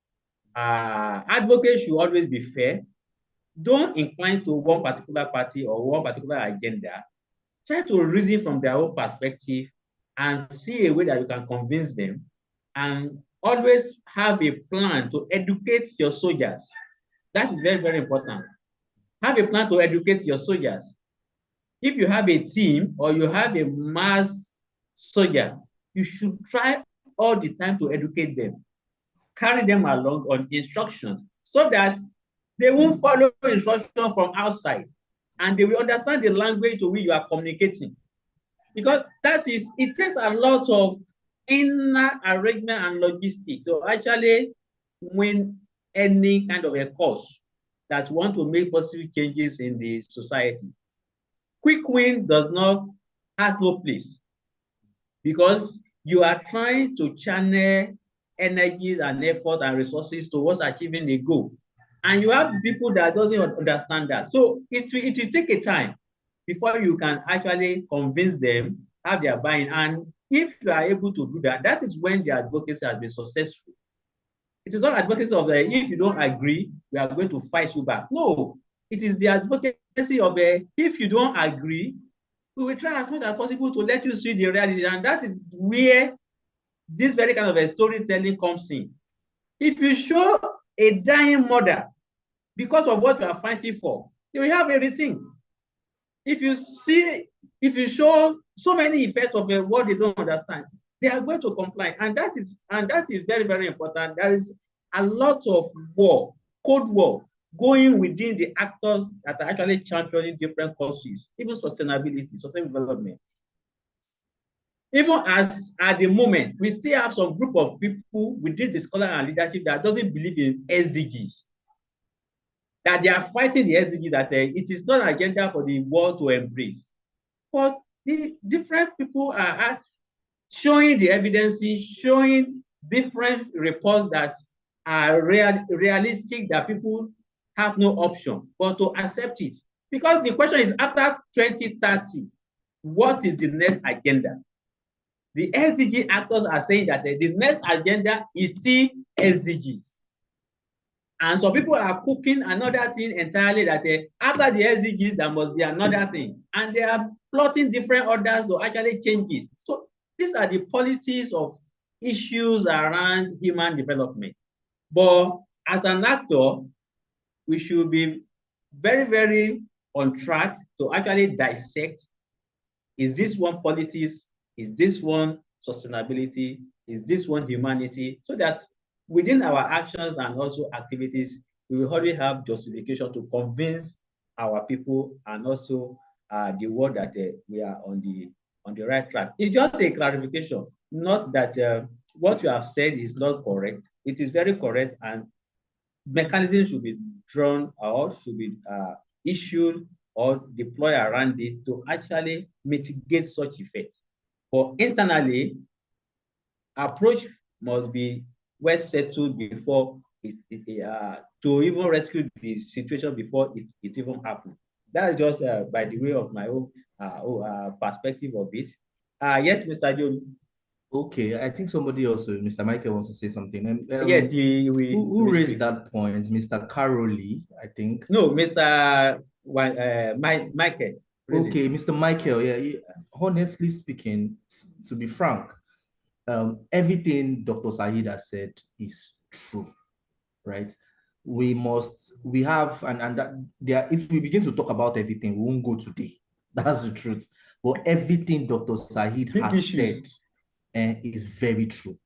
Advocates should always be fair. Don't incline to one particular party or one particular agenda. Try to reason from their own perspective and see a way that you can convince them, and always have a plan to educate your soldiers. That is very, very important. Have a plan to educate your soldiers. If you have a team or you have a mass soldier, you should try all the time to educate them. Carry them along on instructions so that they won't follow instruction from outside, and they will understand the language to which you are communicating. Because it takes a lot of inner arrangement and logistics to actually win any kind of a cause that want to make positive changes in the society. Quick win has no place, because you are trying to channel energies and effort and resources towards achieving a goal. And you have people that doesn't understand that. So it will take a time before you can actually convince them, have their buy-in. And if you are able to do that, that is when the advocacy has been successful. It is not advocacy of if you don't agree, we are going to fight you back. No, it is the advocacy of if you don't agree, we will try as much as possible to let you see the reality. And that is where this very kind of a storytelling comes in. If you show a dying mother because of what you are fighting for, you will have a rethink. If you show so many effects of what they don't understand, they are going to comply. And that is very, very important. There is a lot of cold war going within the actors that are actually championing different causes, even sustainability, sustainable development. Even as at the moment, we still have some group of people within the scholar and leadership that doesn't believe in SDGs, that they are fighting the SDGs, that it is not an agenda for the world to embrace. But the different people are showing the evidences, showing different reports that are realistic, that people have no option but to accept it. Because the question is, after 2030, what is the next agenda? The SDG actors are saying that the next agenda is still SDGs. And some people are cooking another thing entirely, that after the SDGs, there must be another thing. And they are plotting different orders to actually change it. So these are the policies of issues around human development. But as an actor, we should be very, very on track to actually dissect, is this one politics? Is this one sustainability? Is this one humanity? So that within our actions and also activities, we will already have justification to convince our people and also the world that we are on the right track. It's just a clarification, not that what you have said is not correct. It is very correct, and mechanisms should be drawn or should be issued or deployed around it to actually mitigate such effects. But internally, approach must be well settled before to even rescue the situation before it even happens. That is just by the way of my own perspective of it. Yes, Mr. Joe. Okay, I think somebody else, Mr. Michael, wants to say something. Yes, who raised that point? Mr. Caroli, I think. No, Mr. Michael. Okay, Mr. Michael, yeah, honestly speaking, to be frank, everything Dr. Saheed has said is true, right? We have, and that there, if we begin to talk about everything, we won't go today. That's the truth. But everything Dr. Saheed has said is very true.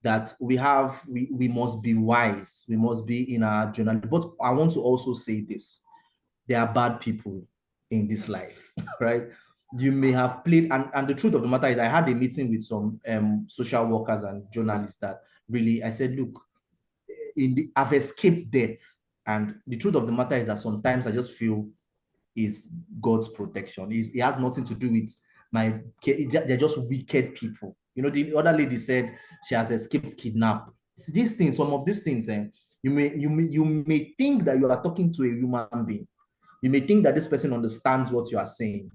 That we must be wise, we must be in our journal. But I want to also say this: there are bad people in this life, right? You may have played, and the truth of the matter is, I had a meeting with some social workers and journalists that really, I said, look, I've escaped death, and the truth of the matter is that sometimes I just feel is God's protection. It has nothing to do with they're just wicked people. You know, the other lady said she has escaped kidnap. These things, some of these things, you may think that you are talking to a human being. You may think that this person understands what you are saying.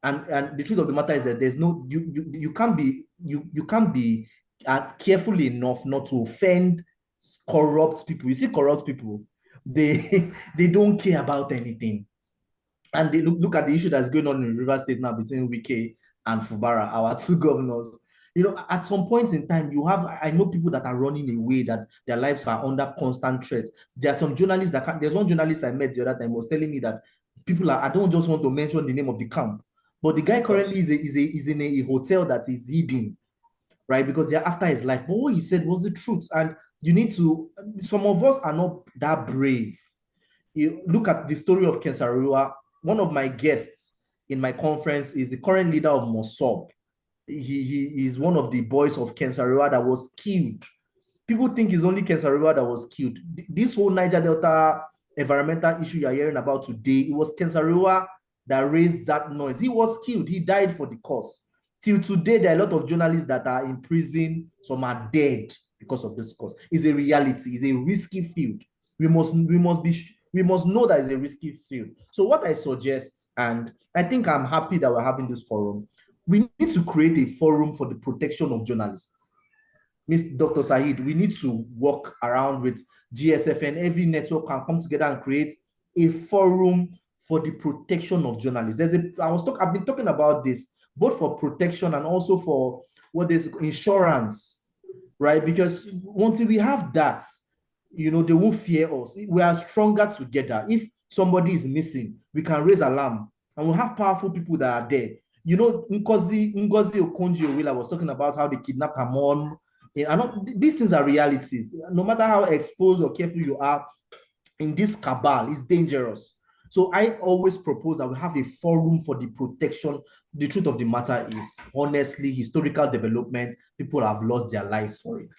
And the truth of the matter is that there's no, you can't be as careful enough not to offend corrupt people. You see corrupt people, they don't care about anything. And they look at the issue that's going on in River State now between Wike and Fubara, our two governors. You know, at some point in time, I know people that are running away, that their lives are under constant threat. There are some journalists there's one journalist I met the other time was telling me that I don't just want to mention the name of the camp, but the guy currently is in a hotel that is hidden, right? Because they're after his life. But what he said was the truth. And some of us are not that brave. You look at the story of Kensarua. One of my guests in my conference is the current leader of Mossab. He is one of the boys of Kensarua that was killed. People think it's only Kensarua that was killed. This whole Niger Delta environmental issue you're hearing about today, it was Kensarua that raised that noise. He was killed. He died for the cause. Till today, there are a lot of journalists that are in prison. Some are dead because of this cause. It's a reality. It's a risky field. We must know that it's a risky field. So what I suggest, and I think I'm happy that we're having this forum, we need to create a forum for the protection of journalists. Dr. Saheed, we need to work around with GSF, and every network can come together and create a forum for the protection of journalists. I've been talking about this, both for protection and also for what is insurance, right? Because once we have that, you know, they won't fear us. We are stronger together. If somebody is missing, we can raise alarm, and we'll have powerful people that are there. You know, Ngozi Okonjo-Iweala was talking about how they kidnapped her mom. These things are realities. No matter how exposed or careful you are in this cabal, it's dangerous. So I always propose that we have a forum for the protection. The truth of the matter is, honestly, historical development, people have lost their lives for it.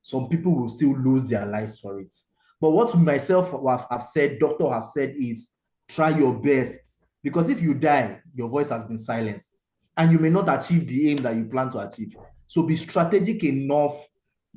Some people will still lose their lives for it. But what myself have said, doctor have said is, try your best. Because if you die, your voice has been silenced. And you may not achieve the aim that you plan to achieve. So be strategic enough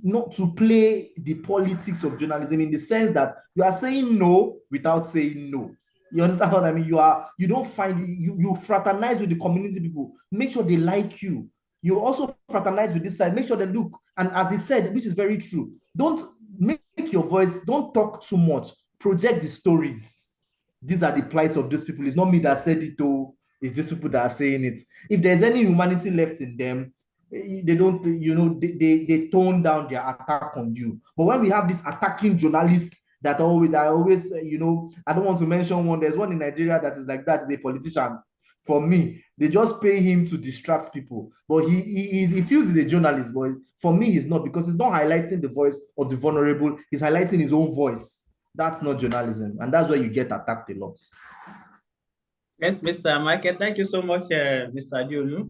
not to play the politics of journalism, in the sense that you are saying no without saying no. You understand what I mean? You fraternize with the community people. Make sure they like you. You also fraternize with this side. Make sure they look. And as he said, which is very true, don't make your voice, don't talk too much. Project the stories. These are the plights of these people. It's not me that said it, though. It's these people that are saying it. If there's any humanity left in them, they don't, they tone down their attack on you. But when we have these attacking journalists that always, I don't want to mention one. There's one in Nigeria that is like that, is a politician. For me, they just pay him to distract people. But he feels he's a journalist, but for me, he's not, because he's not highlighting the voice of the vulnerable. He's highlighting his own voice. That's not journalism, and that's where you get attacked a lot. Yes, Mr. Michael, thank you so much, Mr. Diolu.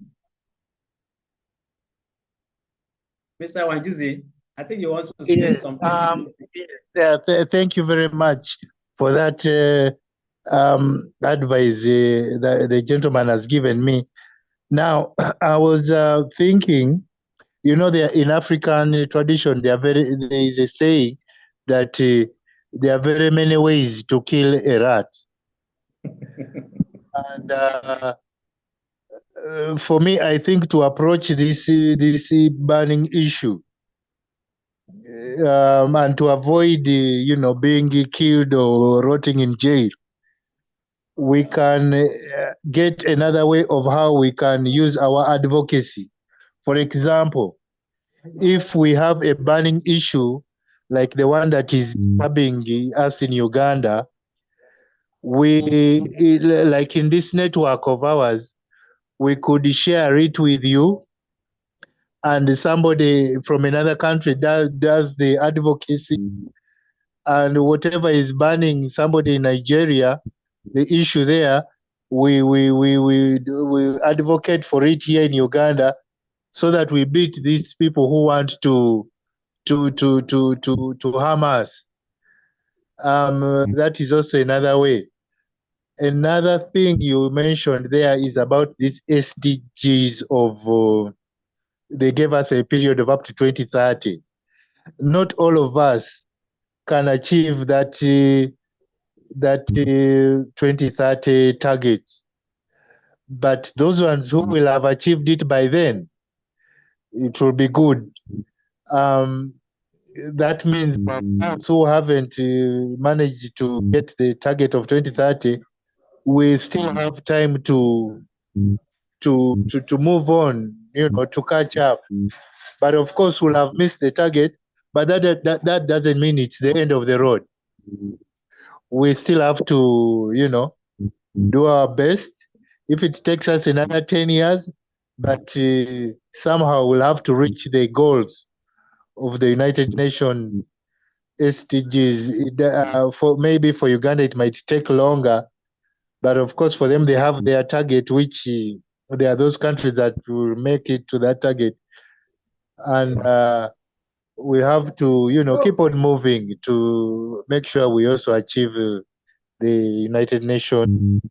Mr. Wanjuzi, I think you want to say something. Thank you very much for that advice the gentleman has given me. Now, I was thinking, there in African tradition, there is a saying that there are very many ways to kill a rat. And for me, I think to approach this burning issue, and to avoid, being killed or rotting in jail, we can get another way of how we can use our advocacy. For example, if we have a burning issue like the one that is disturbing us in Uganda, like in this network of ours, we could share it with you, and somebody from another country does the advocacy, and whatever is burning somebody in Nigeria, the issue there, we advocate for it here in Uganda, so that we beat these people who want to harm us. That is also another way. Another thing you mentioned there is about these SDGs of they gave us a period of up to 2030. Not all of us can achieve that 2030 target, but those ones who will have achieved it by then, it will be good. That means us who haven't managed to get the target of 2030, we still have time to move on, to catch up. But of course, we'll have missed the target, but that doesn't mean it's the end of the road. We still have to, do our best. If it takes us another 10 years, but somehow we'll have to reach the goals of the United Nations SDGs. For Uganda, it might take longer, but of course, for them, they have their target, which there are those countries that will make it to that target. And we have to, keep on moving to make sure we also achieve the United Nations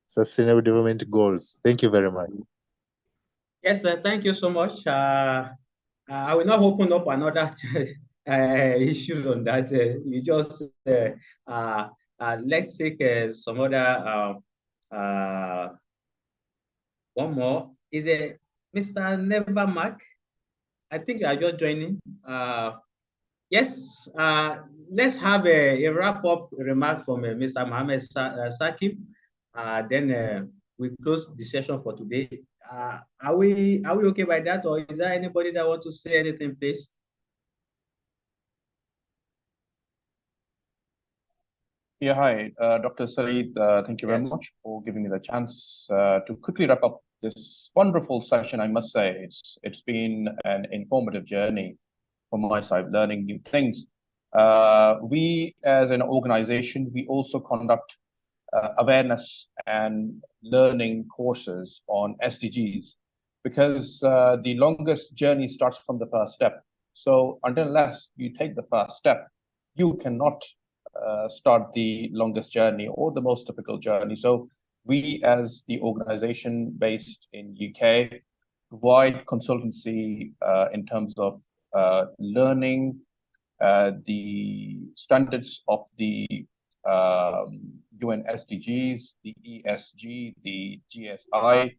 Sustainable Development Goals. Thank you very much. Yes, thank you so much. I will not open up another issue on that. You just let's take some other one more. Is it Mr. Nevermark? I think you are just joining. Yes, let's have a wrap-up remark from Mr. Mohammed Sakib. Then we close the session for today. Are we okay by that, or is there anybody that wants to say anything, please? Yeah, hi, Dr. Saeed. Thank you very much for giving me the chance to quickly wrap up this wonderful session. I must say it's been an informative journey from my side, learning new things. We, as an organization, we also conduct awareness and learning courses on SDGs, because the longest journey starts from the first step. So unless you take the first step, you cannot start the longest journey or the most difficult journey. So we, as the organization based in UK, provide consultancy in terms of learning the standards of the UN SDGs, the ESG, the GSI,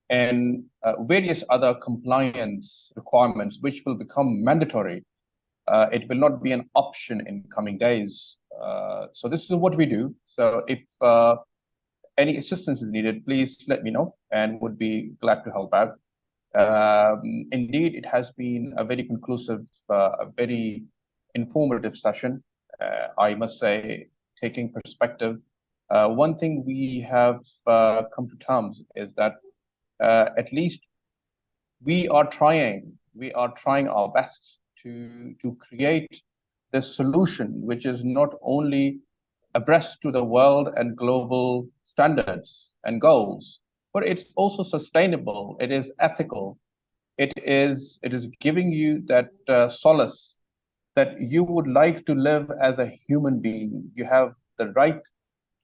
and various other compliance requirements, which will become mandatory. It will not be an option in coming days. So this is what we do. So if any assistance is needed, please let me know, and would be glad to help out. Indeed, it has been a very conclusive, a very informative session. I must say, taking perspective, one thing we have come to terms is that at least we are trying our best to create this solution, which is not only abreast to the world and global standards and goals, but it's also sustainable. It is ethical. It is giving you that solace that you would like to live as a human being. You have the right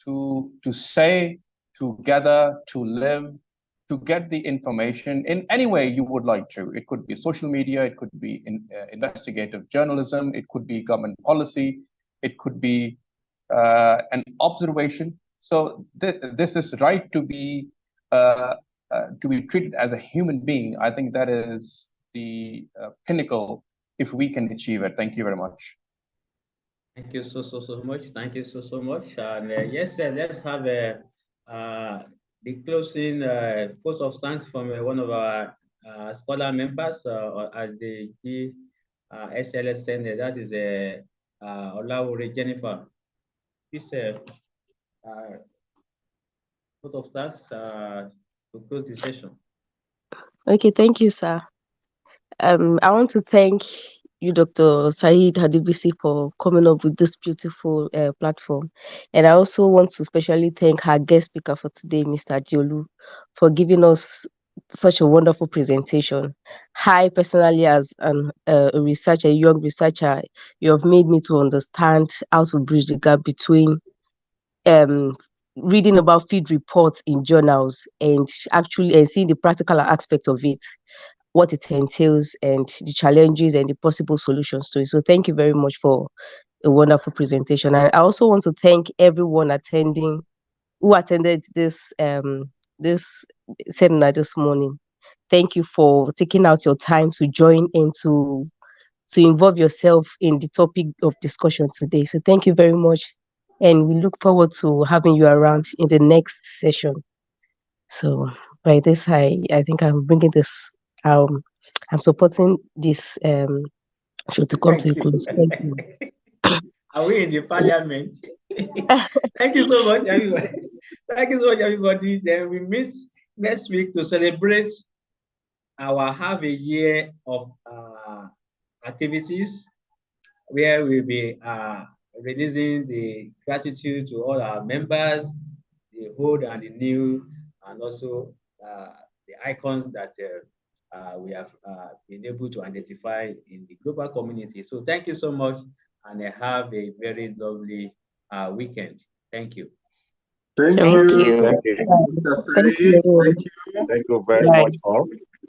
to say, to gather, to live, to get the information in any way you would like to. It could be social media, it could be investigative journalism, it could be government policy, it could be an observation. So this is right to be treated as a human being. I think that is the pinnacle if we can achieve it. Thank you very much. Thank you so much. Thank you so much. And yes, let's have the closing vote of thanks from one of our scholar members at the SLSN. That is Olawore Jennifer. Please, vote of thanks to close the session. Okay, thank you, sir. I want to thank you, Dr. Saeed Hadibisi, for coming up with this beautiful platform. And I also want to especially thank our guest speaker for today, Mr. Diolu, for giving us such a wonderful presentation. I personally, as a researcher, a young researcher, you have made me to understand how to bridge the gap between reading about field reports in journals and actually seeing the practical aspect of it, what it entails, and the challenges and the possible solutions to it. So thank you very much for a wonderful presentation. And I also want to thank everyone who attended this seminar this morning. Thank you for taking out your time to join and to involve yourself in the topic of discussion today. So thank you very much. And we look forward to having you around in the next session. So by this, I think I'm bringing this, I'm supporting this show to come to a close. Thank you. Are we in the parliament? Thank you so much, everybody. Thank you so much, everybody. Then we meet next week to celebrate our half a year of activities, where we'll be releasing the gratitude to all our members, the old and the new, and also the icons that we have been able to identify in the global community. So thank you so much, and have a very lovely weekend. Thank you. Thank Thank you. you. Thank you. Mr. Said. Thank you. Thank you very much, all.